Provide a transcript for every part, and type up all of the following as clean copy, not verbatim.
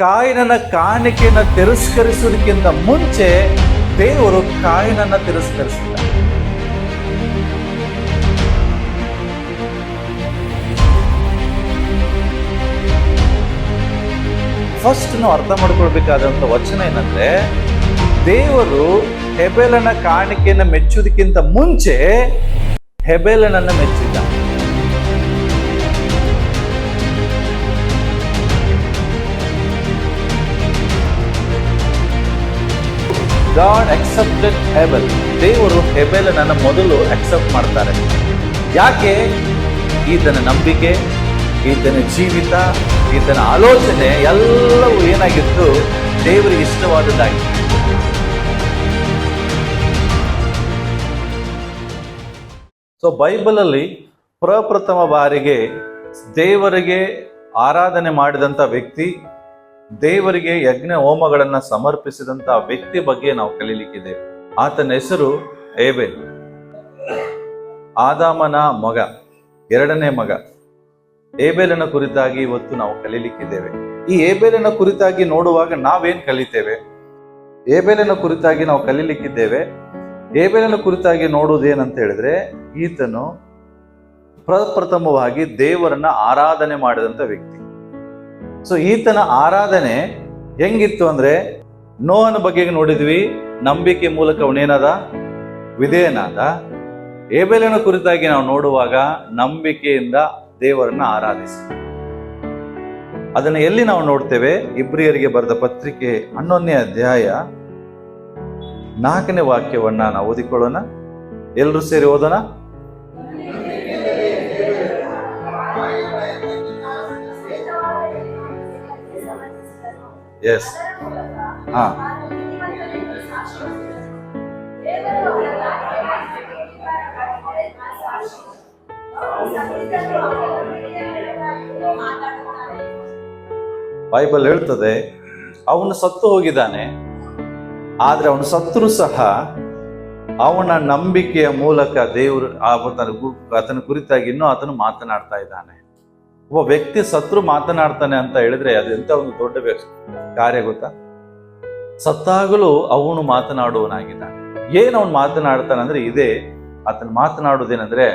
ಕಾಯಿನನ ಕಾಣಿಕೆಯನ್ನು ತಿರಸ್ಕರಿಸುವುದಕ್ಕಿಂತ ಮುಂಚೆ ದೇವರು ಕಾಯಿನನ್ನ ತಿರಸ್ಕರಿಸಿದ. ಫಸ್ಟ್ ನಾವು ಅರ್ಥ ಮಾಡ್ಕೊಳ್ಬೇಕಾದಂತ ವಚನ ಏನಂದ್ರೆ, ದೇವರು ಹೆಬೆಲನ ಕಾಣಿಕೆಯನ್ನು ಮೆಚ್ಚುವುದಕ್ಕಿಂತ ಮುಂಚೆ ಹೆಬೆಲನನ್ನ ಮೆಚ್ಚಿದ. God accepted Abel. ದೇವರು ಹೆಬೆಲನನ್ನ ಮೊದಲು ಅಕ್ಸೆಪ್ಟ್ ಮಾಡ್ತಾರೆ. ಯಾಕೆ? ಈತನ ನಂಬಿಕೆ, ಈತನ ಜೀವಿತ, ಈತನ ಆಲೋಚನೆ ಎಲ್ಲವೂ ಏನಾಗಿತ್ತು? ದೇವರಿಗೆ ಇಷ್ಟವಾದದ್ದಾಗಿತ್ತು. ಸೊ ಬೈಬಲ್ ಅಲ್ಲಿ ಪ್ರಪ್ರಥಮ ಬಾರಿಗೆ ದೇವರಿಗೆ ಆರಾಧನೆ ಮಾಡಿದಂತ ವ್ಯಕ್ತಿ, ದೇವರಿಗೆ ಯಜ್ಞ ಹೋಮಗಳನ್ನ ಸಮರ್ಪಿಸಿದಂತ ವ್ಯಕ್ತಿ ಬಗ್ಗೆ ನಾವು ಕಲೀಲಿಕ್ಕಿದ್ದೇವೆ. ಆತನ ಹೆಸರು ಏಬೆಲ್, ಆದಾಮನ ಮಗ, ಎರಡನೇ ಮಗ. ಏಬೆಲನ ಕುರಿತಾಗಿ ಇವತ್ತು ನಾವು ಕಲೀಲಿಕ್ಕಿದ್ದೇವೆ. ಈ ಏಬೆಲನ ಕುರಿತಾಗಿ ನೋಡುವಾಗ ನಾವೇನ್ ಕಲಿತೇವೆ? ಏಬೆಲನ ಕುರಿತಾಗಿ ನಾವು ಕಲೀಲಿಕ್ಕಿದ್ದೇವೆ. ಏಬೆಲನ ಕುರಿತಾಗಿ ನೋಡುವುದೇನಂತ ಹೇಳಿದ್ರೆ, ಈತನು ಪ್ರಪ್ರಥಮವಾಗಿ ದೇವರನ್ನ ಆರಾಧನೆ ಮಾಡಿದಂತ ವ್ಯಕ್ತಿ. ಸೊ ಈತನ ಆರಾಧನೆ ಹೆಂಗಿತ್ತು ಅಂದ್ರೆ, ನೋಹನ ಬಗ್ಗೆ ನೋಡಿದ್ವಿ, ನಂಬಿಕೆ ಮೂಲಕ ಅವನೇನಾದ? ವಿಧೇಯನಾದ. ಏಬೆಲನ ಕುರಿತಾಗಿ ನಾವು ನೋಡುವಾಗ ನಂಬಿಕೆಯಿಂದ ದೇವರನ್ನ ಆರಾಧಿಸಿ. ಅದನ್ನ ಎಲ್ಲಿ ನಾವು ನೋಡ್ತೇವೆ? ಇಬ್ರಿಯರಿಗೆ ಬರೆದ ಪತ್ರಿಕೆ 11ನೇ ಅಧ್ಯಾಯ 4ನೇ ವಾಕ್ಯವನ್ನ ನಾವು ಓದಿಕೊಳ್ಳೋಣ. ಎಲ್ಲರೂ ಸೇರಿ ಓದೋಣ. ಎಸ್, ಹಾ. ಬೈಬಲ್ ಹೇಳ್ತದೆ, ಅವನು ಸತ್ತು ಹೋಗಿದ್ದಾನೆ, ಆದ್ರೆ ಅವನು ಸತ್ತರೂ ಸಹ ಅವನ ನಂಬಿಕೆಯ ಮೂಲಕ ದೇವರು ಆತನ ಕುರಿತಾಗಿ ಇನ್ನೂ ಆತನು ಮಾತನಾಡ್ತಾ ಇದ್ದಾನೆ. ಒಬ್ಬ ವ್ಯಕ್ತಿ ಸತ್ರು ಮಾತನಾಡ್ತಾನೆ ಅಂತ ಹೇಳಿದ್ರೆ ಅದು ಎಂತ ಒಂದು ದೊಡ್ಡ ಕಾರ್ಯ ಗೊತ್ತಾ? ಸತ್ತಾಗಲೂ ಅವನು ಮಾತನಾಡುವನಾಗಿದ್ದಾನೆ. ಏನ್ ಅವನು ಮಾತನಾಡ್ತಾನೆ ಅಂದ್ರೆ ಇದೇ. ಆತನು ಮಾತನಾಡುವುದೇನಂದ್ರೆ,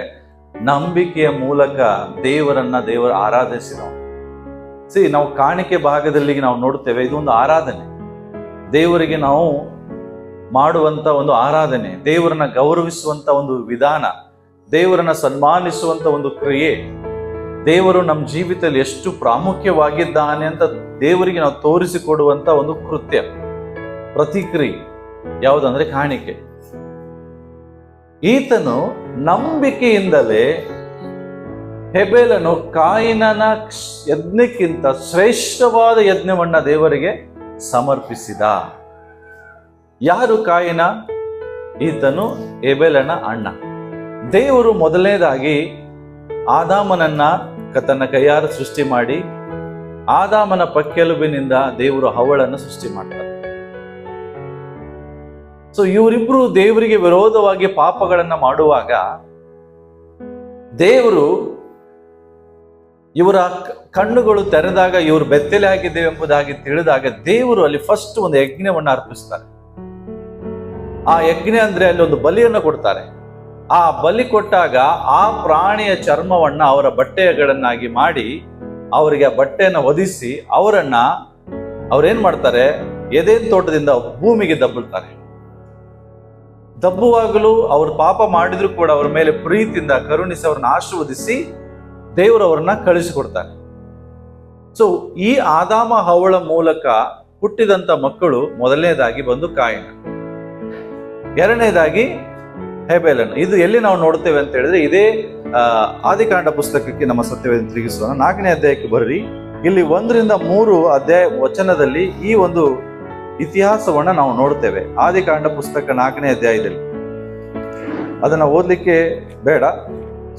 ನಂಬಿಕೆಯ ಮೂಲಕ ದೇವರ ಆರಾಧಿಸಿದವನು. ನಾವು ಕಾಣಿಕೆ ಭಾಗದಲ್ಲಿ ನಾವು ನೋಡ್ತೇವೆ, ಇದೊಂದು ಆರಾಧನೆ. ದೇವರಿಗೆ ನಾವು ಮಾಡುವಂತ ಒಂದು ಆರಾಧನೆ, ದೇವರನ್ನ ಗೌರವಿಸುವಂತ ಒಂದು ವಿಧಾನ, ದೇವರನ್ನ ಸನ್ಮಾನಿಸುವಂತ ಒಂದು ಕ್ರಿಯೆ, ದೇವರು ನಮ್ಮ ಜೀವಿತದಲ್ಲಿ ಎಷ್ಟು ಪ್ರಾಮುಖ್ಯವಾಗಿದ್ದಾನೆ ಅಂತ ದೇವರಿಗೆ ನಾವು ತೋರಿಸಿಕೊಡುವಂತ ಒಂದು ಕೃತ್ಯ, ಪ್ರತಿಕ್ರಿಯೆ ಯಾವುದಂದ್ರೆ ಕಾಣಿಕೆ. ಈತನು ನಂಬಿಕೆಯಿಂದಲೇ ಹೆಬೆಲನು ಕಾಯಿನನ ಯಜ್ಞಕ್ಕಿಂತ ಶ್ರೇಷ್ಠವಾದ ಯಜ್ಞವನ್ನ ದೇವರಿಗೆ ಸಮರ್ಪಿಸಿದ. ಯಾರು ಕಾಯಿನ? ಈತನು ಹೆಬೆಲನ ಅಣ್ಣ. ದೇವರು ಮೊದಲನೇದಾಗಿ ಆದಾಮನನ್ನ ತನ್ನ ಕೈಯಾರ ಸೃಷ್ಟಿ ಮಾಡಿ, ಆದಾಮನ ಪಕ್ಕೆಲುಬಿನಿಂದ ದೇವರು ಹವ್ವಳನ್ನು ಸೃಷ್ಟಿ ಮಾಡ್ತಾರೆ. ಸೊ ಇವರಿಬ್ರು ದೇವರಿಗೆ ವಿರೋಧವಾಗಿ ಪಾಪಗಳನ್ನ ಮಾಡುವಾಗ ದೇವರು ಇವರ ಕಣ್ಣುಗಳು ತೆರೆದಾಗ ಇವರು ಬೆತ್ತಲೆ ಆಗಿದ್ದೇವೆ ಎಂಬುದಾಗಿ ತಿಳಿದಾಗ ದೇವರು ಅಲ್ಲಿ ಫಸ್ಟ್ ಒಂದು ಯಜ್ಞವನ್ನು ಅರ್ಪಿಸ್ತಾರೆ. ಆ ಯಜ್ಞ ಅಂದ್ರೆ ಅಲ್ಲಿ ಒಂದು ಬಲಿಯನ್ನು ಕೊಡ್ತಾರೆ. ಆ ಬಲಿ ಕೊಟ್ಟಾಗ ಆ ಪ್ರಾಣಿಯ ಚರ್ಮವನ್ನ ಅವರ ಬಟ್ಟೆಗಳನ್ನಾಗಿ ಮಾಡಿ ಅವರಿಗೆ ಆ ಬಟ್ಟೆಯನ್ನು ಹೊದಿಸಿ ಅವ್ರೇನ್ ಮಾಡ್ತಾರೆ? ಎದೇನ್ ತೋಟದಿಂದ ಭೂಮಿಗೆ ದಬ್ಬುತ್ತಾರೆ. ದಬ್ಬುವಾಗಲೂ ಅವರು ಪಾಪ ಮಾಡಿದ್ರು ಕೂಡ ಅವರ ಮೇಲೆ ಪ್ರೀತಿಯಿಂದ ಕರುಣಿಸಿ ಅವ್ರನ್ನ ಆಶೀರ್ವದಿಸಿ ದೇವರವ್ರನ್ನ ಕಳಿಸಿಕೊಡ್ತಾರೆ. ಸೊ ಈ ಆದಾಮ ಹವ್ವಳ ಮೂಲಕ ಹುಟ್ಟಿದಂತ ಮಕ್ಕಳು ಮೊದಲನೇದಾಗಿ ಬಂದು ಕಾಯಿನ, ಎರಡನೇದಾಗಿ ಹೆಬೆಲನು. ಇದು ಎಲ್ಲಿ ನಾವು ನೋಡ್ತೇವೆ ಅಂತ ಹೇಳಿದ್ರೆ, ಇದೇ ಆದಿಕಾಂಡ ಪುಸ್ತಕಕ್ಕೆ ನಮ್ಮ ಸತ್ಯವೇದ ತಿರುಗಿಸೋಣ. 4ನೇ ಅಧ್ಯಾಯಕ್ಕೆ ಬರ್ರಿ. ಇಲ್ಲಿ 1ರಿಂದ 3 ಅಧ್ಯಾಯ ವಚನದಲ್ಲಿ ಈ ಒಂದು ಇತಿಹಾಸವನ್ನ ನಾವು ನೋಡ್ತೇವೆ. ಆದಿಕಾಂಡ ಪುಸ್ತಕ 4ನೇ ಅಧ್ಯಾಯದಲ್ಲಿ ಅದನ್ನ ಓದ್ಲಿಕ್ಕೆ ಬೇಡ.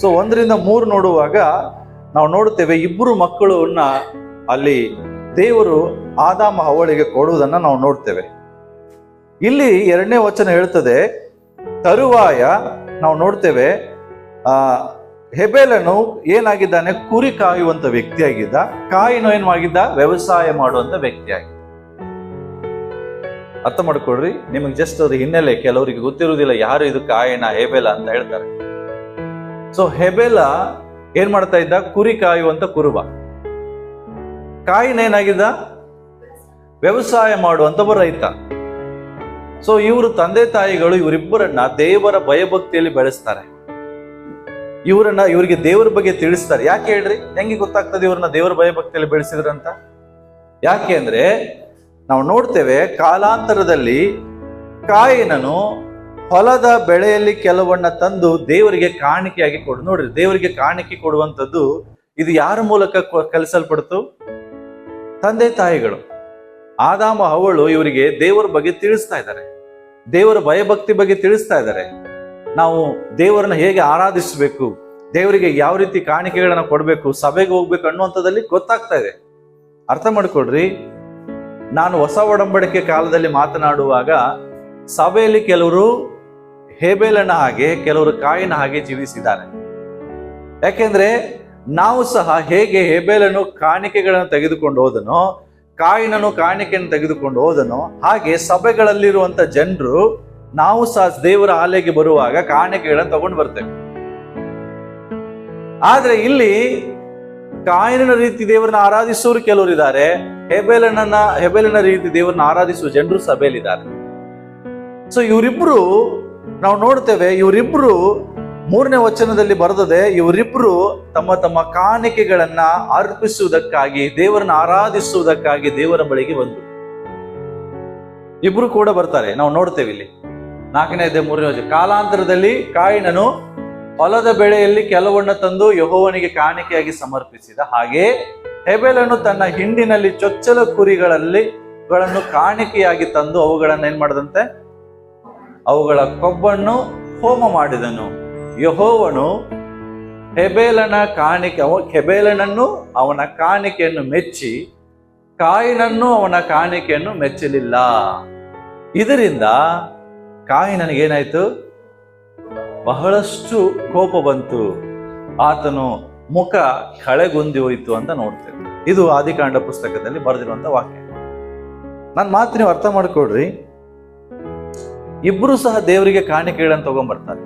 ಸೊ 1ರಿಂದ 3 ನೋಡುವಾಗ ನಾವು ನೋಡುತ್ತೇವೆ, ಇಬ್ಬರು ಮಕ್ಕಳನ್ನ ಅಲ್ಲಿ ದೇವರು ಆದಾಮ ಹವ್ವಳಿಗೆ ಕೊಡುವುದನ್ನ ನಾವು ನೋಡ್ತೇವೆ. ಇಲ್ಲಿ 2ನೇ ವಚನ ಹೇಳ್ತದೆ, ತರುವಾಯ ನಾವು ನೋಡ್ತೇವೆ ಹೆಬೇಲನು ಏನಾಗಿದ್ದಾನೆ? ಕುರಿ ಕಾಯುವಂತ ವ್ಯಕ್ತಿಯಾಗಿದ್ದ. ಕಾಯಿನು ಏನಾಗಿದ್ದ? ವ್ಯವಸಾಯ ಮಾಡುವಂತ ವ್ಯಕ್ತಿಯಾಗಿದ್ದ. ಅರ್ಥ ಮಾಡ್ಕೊಳ್ರಿ, ನಿಮಗೆ ಜಸ್ಟ್ ಅದ್ರ ಹಿನ್ನೆಲೆ ಕೆಲವರಿಗೆ ಗೊತ್ತಿರುವುದಿಲ್ಲ ಯಾರು ಇದು ಕಾಯಿನ ಹೆಬೇಲ ಅಂತ ಹೇಳ್ತಾರೆ. ಸೊ ಹೆಬೇಲ ಏನ್ ಮಾಡ್ತಾ ಇದ್ದ? ಕುರಿ ಕಾಯುವಂತ ಕುರುಬ. ಕಾಯಿನ ಏನಾಗಿದ್ದ? ವ್ಯವಸಾಯ ಮಾಡುವಂತ ರೈತ. ಸೊ ಇವರು ತಂದೆ ತಾಯಿಗಳು ಇವರಿಬ್ಬರನ್ನ ದೇವರ ಭಯಭಕ್ತಿಯಲ್ಲಿ ಬೆಳೆಸ್ತಾರೆ. ಇವರಿಗೆ ದೇವರ ಬಗ್ಗೆ ತಿಳಿಸ್ತಾರೆ. ಯಾಕೆ ಹೇಳ್ರಿ? ಹೆಂಗೆ ಗೊತ್ತಾಗ್ತದೆ ಇವ್ರನ್ನ ದೇವರ ಭಯಭಕ್ತಿಯಲ್ಲಿ ಬೆಳೆಸಿದ್ರಂತ? ಯಾಕೆ ಅಂದ್ರೆ ನಾವು ನೋಡ್ತೇವೆ, ಕಾಲಾಂತರದಲ್ಲಿ ಕಾಯಿನನು ಹೊಲದ ಬೆಳೆಯಲ್ಲಿ ಕೆಲವನ್ನ ತಂದು ದೇವರಿಗೆ ಕಾಣಿಕೆಯಾಗಿ ಕೊಡು. ನೋಡ್ರಿ, ದೇವರಿಗೆ ಕಾಣಿಕೆ ಕೊಡುವಂಥದ್ದು ಇದು ಯಾರ ಮೂಲಕ ಕಲಿಸಲ್ಪಡ್ತು? ತಂದೆ ತಾಯಿಗಳು. ಆದಾಮ ಹವ್ವಳು ಇವರಿಗೆ ದೇವರ ಬಗ್ಗೆ ತಿಳಿಸ್ತಾ ಇದ್ದಾರೆ, ದೇವರ ಭಯಭಕ್ತಿ ಬಗ್ಗೆ ತಿಳಿಸ್ತಾ ಇದ್ದಾರೆ. ನಾವು ದೇವರನ್ನ ಹೇಗೆ ಆರಾಧಿಸಬೇಕು, ದೇವರಿಗೆ ಯಾವ ರೀತಿ ಕಾಣಿಕೆಗಳನ್ನ ಕೊಡಬೇಕು, ಸಭೆಗೆ ಹೋಗ್ಬೇಕು ಅನ್ನುವಂಥದ್ದಲ್ಲಿ ಗೊತ್ತಾಗ್ತಾ ಇದೆ. ಅರ್ಥ ಮಾಡ್ಕೊಡ್ರಿ, ನಾನು ಹೊಸ ಒಡಂಬಡಿಕೆ ಕಾಲದಲ್ಲಿ ಮಾತನಾಡುವಾಗ ಸಭೆಯಲ್ಲಿ ಕೆಲವರು ಹೇಬೇಲನ ಹಾಗೆ, ಕೆಲವರು ಕಾಯಿನ ಹಾಗೆ ಜೀವಿಸಿದ್ದಾರೆ. ಯಾಕೆಂದ್ರೆ ನಾವು ಸಹ ಹೇಗೆ ಹೇಬೇಲನು ಕಾಣಿಕೆಗಳನ್ನು ತೆಗೆದುಕೊಂಡು ಹೋದನೋ, ಕಾಯಿನನು ಕಾಣಿಕೆಯನ್ನು ತೆಗೆದುಕೊಂಡು ಹೋದನೋ, ಹಾಗೆ ಸಭೆಗಳಲ್ಲಿರುವಂತ ಜನರು ನಾವು ಸಹ ದೇವರ ಆಲೆಗೆ ಬರುವಾಗ ಕಾಣಿಕೆಗಳನ್ನು ತಗೊಂಡು ಬರ್ತೇವೆ. ಆದ್ರೆ ಇಲ್ಲಿ ಕಾಯಿನ ರೀತಿ ದೇವರನ್ನ ಆರಾಧಿಸುವವರು ಕೆಲವರು ಇದ್ದಾರೆ, ಹೆಬೇಲನ ರೀತಿ ದೇವರನ್ನ ಆರಾಧಿಸುವ ಜನರು ಸಭೆಯಲ್ಲಿದ್ದಾರೆ. ಸೊ ಇವರಿಬ್ರು ನಾವು ನೋಡ್ತೇವೆ, ಇವರಿಬ್ರು 3ನೇ ವಚನದಲ್ಲಿ ಬರೆದದೆ, ಇವರಿಬ್ರು ತಮ್ಮ ತಮ್ಮ ಕಾಣಿಕೆಗಳನ್ನ ಅರ್ಪಿಸುವುದಕ್ಕಾಗಿ, ದೇವರನ್ನ ಆರಾಧಿಸುವುದಕ್ಕಾಗಿ ದೇವರ ಬಳಿಗೆ ಬಂದರು. ಇಬ್ರು ಕೂಡ ಬರ್ತಾರೆ. ನಾವು ನೋಡ್ತೇವೆ ಇಲ್ಲಿ 4ನೇ ಅಧ್ಯಾಯ 3ನೇ ವಚನ. ಕಾಲಾಂತರದಲ್ಲಿ ಕಾಯಿನನು ಹೊಲದ ಬೆಳೆಯಲ್ಲಿ ಕೆಲವನ್ನ ತಂದು ಯೆಹೋವನಿಗೆ ಕಾಣಿಕೆಯಾಗಿ ಸಮರ್ಪಿಸಿದ ಹಾಗೆ ಹೆಬೇಲನು ತನ್ನ ಹಿಂಡಿನಲ್ಲಿ ಚೊಚ್ಚಲ ಕುರಿಗಳನ್ನು ಕಾಣಿಕೆಯಾಗಿ ತಂದು ಅವುಗಳನ್ನ ಏನ್ ಮಾಡದಂತೆ? ಅವುಗಳ ಕೊಬ್ಬನ್ನು ಹೋಮ ಮಾಡಿದನು. ಯೆಹೋವನು ಹೆಬೇಲನನ್ನು ಅವನ ಕಾಣಿಕೆಯನ್ನು ಮೆಚ್ಚಿ ಕಾಯಿನನ್ನು ಅವನ ಕಾಣಿಕೆಯನ್ನು ಮೆಚ್ಚಲಿಲ್ಲ. ಇದರಿಂದ ಕಾಯಿನನಿಗೇನಾಯ್ತು? ಬಹಳಷ್ಟು ಕೋಪ ಬಂತು, ಆತನು ಮುಖ ಕಳೆಗುಂದಿ ಹೋಯಿತು ಅಂತ ನೋಡ್ತೇವೆ. ಇದು ಆದಿಕಾಂಡ ಪುಸ್ತಕದಲ್ಲಿ ಬರೆದಿರುವಂತ ವಾಕ್ಯ. ನನ್ನ ಮಾತು ನೀವು ಅರ್ಥ ಮಾಡ್ಕೊಡ್ರಿ. ಇಬ್ರು ಸಹ ದೇವರಿಗೆ ಕಾಣಿಕೆಗಳನ್ನು ತಗೊಂಡ್ಬರ್ತಾರೆ.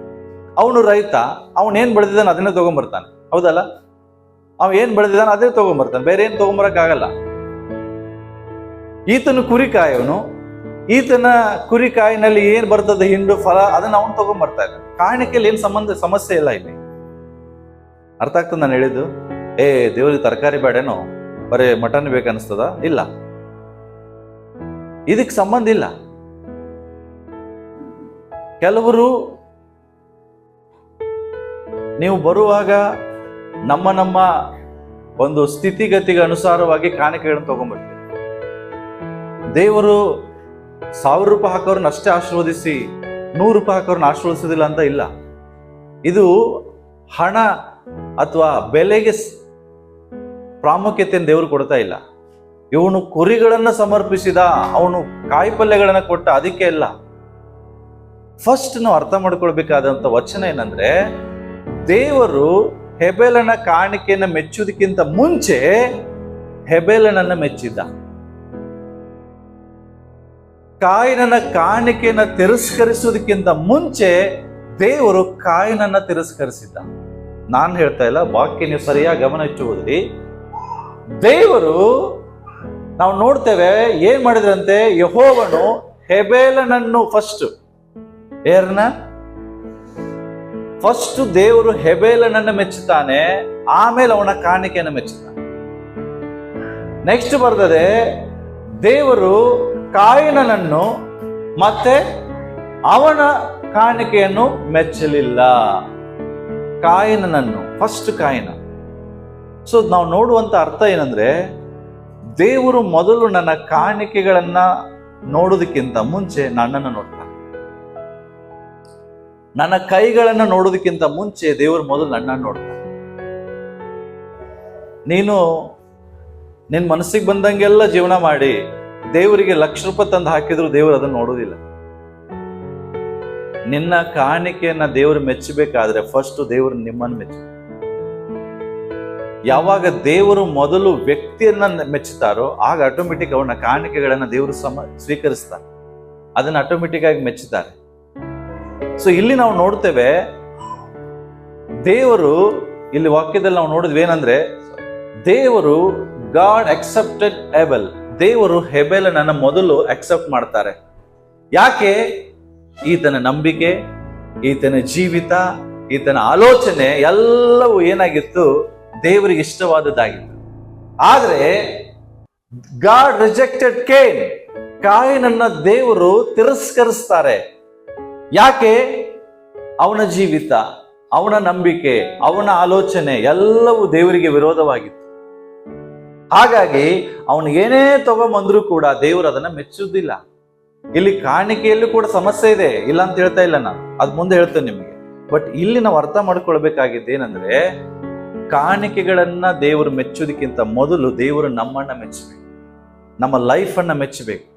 ಅವನು ರೈತ, ಅವನೇನ್ ಬೆಳೆದಿದ್ದಾನೆ ಅದನ್ನೇ ತಗೊಂಡ್ಬರ್ತಾನೆ, ಹೌದಲ್ಲ? ಅವ ಏನ್ ಬೆಳೆದಿದ್ದಾನೆ ಅದೇ ತಗೊಂಡ್ಬರ್ತಾನೆ, ಬೇರೆ ಏನ್ ತಗೊಂಬರಕ್ಕಾಗಲ್ಲ. ಈತನು ಕುರಿಕಾಯವನು, ಈತನ ಕುರಿಕಾಯಿನಲ್ಲಿ ಏನ್ ಬರ್ತದೆ ಹಿಂಡು ಫಲ, ಅದನ್ನ ಅವನು ತಗೊಂಡ್ಬರ್ತಾ ಇದ್ದಾನೆ. ಕಾಣಿಕೆಯಲ್ಲಿ ಏನ್ ಸಮಸ್ಯೆ ಇಲ್ಲ ಇಲ್ಲಿ. ಅರ್ಥ ಆಗ್ತದೆ ನಾನು ಹೇಳಿದ್ದು? ದೇವರಿಗೆ ತರಕಾರಿ ಬೇಡೇನೋ, ಬರೀ ಮಟನ್ ಬೇಕನ್ನಿಸ್ತದ? ಇಲ್ಲ, ಇದಕ್ಕೆ ಸಂಬಂಧ ಇಲ್ಲ. ಕೆಲವರು ನೀವು ಬರುವಾಗ ನಮ್ಮ ಒಂದು ಸ್ಥಿತಿಗತಿಗೆ ಅನುಸಾರವಾಗಿ ಕಾಣಿಕೆಗಳನ್ನು ತಗೊಂಡ್ಬರ್ತೀವಿ. ದೇವರು 1000 ರೂಪಾಯಿ ಹಾಕೋರ್ನ ಅಷ್ಟೇ ಆಶೀರ್ವದಿಸಿ 100 ರೂಪಾಯಿ ಹಾಕೋರ್ನ ಆಶೀರ್ವದಿಸೋದಿಲ್ಲ ಅಂತ ಇಲ್ಲ. ಇದು ಹಣ ಅಥವಾ ಬೆಲೆಗೆ ಪ್ರಾಮುಖ್ಯತೆಯನ್ನು ದೇವರು ಕೊಡ್ತಾ ಇಲ್ಲ. ಇವನು ಕುರಿಗಳನ್ನ ಸಮರ್ಪಿಸಿದ, ಅವನು ಕಾಯಿಪಲ್ಯಗಳನ್ನ ಕೊಟ್ಟ, ಅದಕ್ಕೆ ಇಲ್ಲ. ಫಸ್ಟ್ ನಾವು ಅರ್ಥ ಮಾಡ್ಕೊಳ್ಬೇಕಾದಂತ ವಚನ ಏನಂದ್ರೆ, ದೇವರು ಹೆಬೇಲನ ಕಾಣಿಕೆಯನ್ನು ಮೆಚ್ಚುವುದಕ್ಕಿಂತ ಮುಂಚೆ ಹೆಬೇಲನನ್ನ ಮೆಚ್ಚಿದ್ದ. ಕಾಯಿನನ ಕಾಣಿಕೆಯನ್ನು ತಿರಸ್ಕರಿಸುವುದಕ್ಕಿಂತ ಮುಂಚೆ ದೇವರು ಕಾಯಿನನ್ನ ತಿರಸ್ಕರಿಸಿದ್ದ. ನಾನು ಹೇಳ್ತಾ ಇಲ್ಲ, ವಾಕ್ಯ ನೀವು ಸರಿಯಾಗಿ ಗಮನ ಇಟ್ಟು ಹೋದ್ರಿ. ದೇವರು ನಾವು ನೋಡ್ತೇವೆ ಏನ್ ಮಾಡಿದ್ರಂತೆ, ಯೆಹೋವನು ಹೆಬೇಲನನ್ನು ಫಸ್ಟ್ ದೇವರು ಹೆಬೇಲನನ್ನು ಮೆಚ್ಚುತ್ತಾನೆ, ಆಮೇಲೆ ಅವನ ಕಾಣಿಕೆಯನ್ನು ಮೆಚ್ಚುತ್ತಾನೆ. ನೆಕ್ಸ್ಟ್ ಬರ್ತದೆ, ದೇವರು ಕಾಯಿನನನ್ನು ಮತ್ತೆ ಅವನ ಕಾಣಿಕೆಯನ್ನು ಮೆಚ್ಚಲಿಲ್ಲ. ಕಾಯಿನನನ್ನು ಫಸ್ಟ್ ಕಾಯಿನ. ಸೊ ನಾವು ನೋಡುವಂತ ಅರ್ಥ ಏನಂದ್ರೆ, ದೇವರು ಮೊದಲು ನನ್ನ ಕಾಣಿಕೆಗಳನ್ನ ನೋಡೋದಕ್ಕಿಂತ ಮುಂಚೆ ನನ್ನನ್ನು ನೋಡ್ತಾನೆ. ನನ್ನ ಕೈಗಳನ್ನ ನೋಡೋದಕ್ಕಿಂತ ಮುಂಚೆ ದೇವರು ಮೊದಲು ನನ್ನನ್ನು ನೋಡ್ತಾನೆ. ನೀನು ನಿನ್ ಮನಸ್ಸಿಗೆ ಬಂದಂಗೆಲ್ಲ ಜೀವನ ಮಾಡಿ ದೇವರಿಗೆ ₹1,00,000 ತಂದು ಹಾಕಿದ್ರು ದೇವರು ಅದನ್ನು ನೋಡೋದಿಲ್ಲ. ನಿನ್ನ ಕಾಣಿಕೆಯನ್ನ ದೇವರು ಮೆಚ್ಚಬೇಕಾದ್ರೆ ಫಸ್ಟ್ ದೇವರು ನಿಮ್ಮನ್ನು ಮೆಚ್ಚ. ಯಾವಾಗ ದೇವರು ಮೊದಲು ವ್ಯಕ್ತಿಯನ್ನ ಮೆಚ್ಚುತ್ತಾರೋ ಆಗ ಆಟೋಮೆಟಿಕ್ ಅವನ ಕಾಣಿಕೆಗಳನ್ನ ದೇವರು ಸ್ವೀಕರಿಸ್ತಾರೆ, ಅದನ್ನ ಆಟೋಮೆಟಿಕ್ ಆಗಿ ಮೆಚ್ಚುತ್ತಾರೆ. ಸೊ ಇಲ್ಲಿ ನಾವು ನೋಡ್ತೇವೆ, ದೇವರು ಇಲ್ಲಿ ವಾಕ್ಯದಲ್ಲಿ ನಾವು ನೋಡಿದ್ವಿ ಏನಂದ್ರೆ, ದೇವರು ಗಾಡ್ ಅಕ್ಸೆಪ್ಟೆಡ್ ಹೇಬೆಲ್. ದೇವರು ಹೆಬೆಲನನ್ನ ಮೊದಲು ಅಕ್ಸೆಪ್ಟ್ ಮಾಡ್ತಾರೆ. ಯಾಕೆ? ಈತನ ನಂಬಿಕೆ, ಈತನ ಜೀವಿತ, ಈತನ ಆಲೋಚನೆ ಎಲ್ಲವೂ ಏನಾಗಿತ್ತು? ದೇವರಿಗೆ ಇಷ್ಟವಾದದ್ದಾಗಿತ್ತು. ಆದ್ರೆ ಗಾಡ್ ರಿಜೆಕ್ಟೆಡ್ ಕೇನ್. ಕಾಯಿನನ್ನ ದೇವರು ತಿರಸ್ಕರಿಸ್ತಾರೆ. ಯಾಕೆ? ಅವನ ಜೀವಿತ, ಅವನ ನಂಬಿಕೆ, ಅವನ ಆಲೋಚನೆ ಎಲ್ಲವೂ ದೇವರಿಗೆ ವಿರೋಧವಾಗಿತ್ತು. ಹಾಗಾಗಿ ಅವನು ಏನೇ ತಗೊಂಬಂದ್ರೂ ಕೂಡ ದೇವರು ಅದನ್ನ ಮೆಚ್ಚುವುದಿಲ್ಲ. ಇಲ್ಲಿ ಕಾಣಿಕೆಯಲ್ಲೂ ಕೂಡ ಸಮಸ್ಯೆ ಇದೆ, ಇಲ್ಲ ಅಂತ ಹೇಳ್ತಾ ಇಲ್ಲ ನಾನು, ಅದ್ ಮುಂದೆ ಹೇಳ್ತೇನೆ ನಿಮಗೆ. ಬಟ್ ಇಲ್ಲಿ ನಾವು ಅರ್ಥ ಮಾಡ್ಕೊಳ್ಬೇಕಾಗಿದ್ದು ಏನಂದ್ರೆ, ಕಾಣಿಕೆಗಳನ್ನ ದೇವರು ಮೆಚ್ಚೋದಕ್ಕಿಂತ ಮೊದಲು ದೇವರು ನಮ್ಮನ್ನ ಮೆಚ್ಚಬೇಕು, ನಮ್ಮ ಲೈಫ್ ಅನ್ನ ಮೆಚ್ಚಬೇಕು.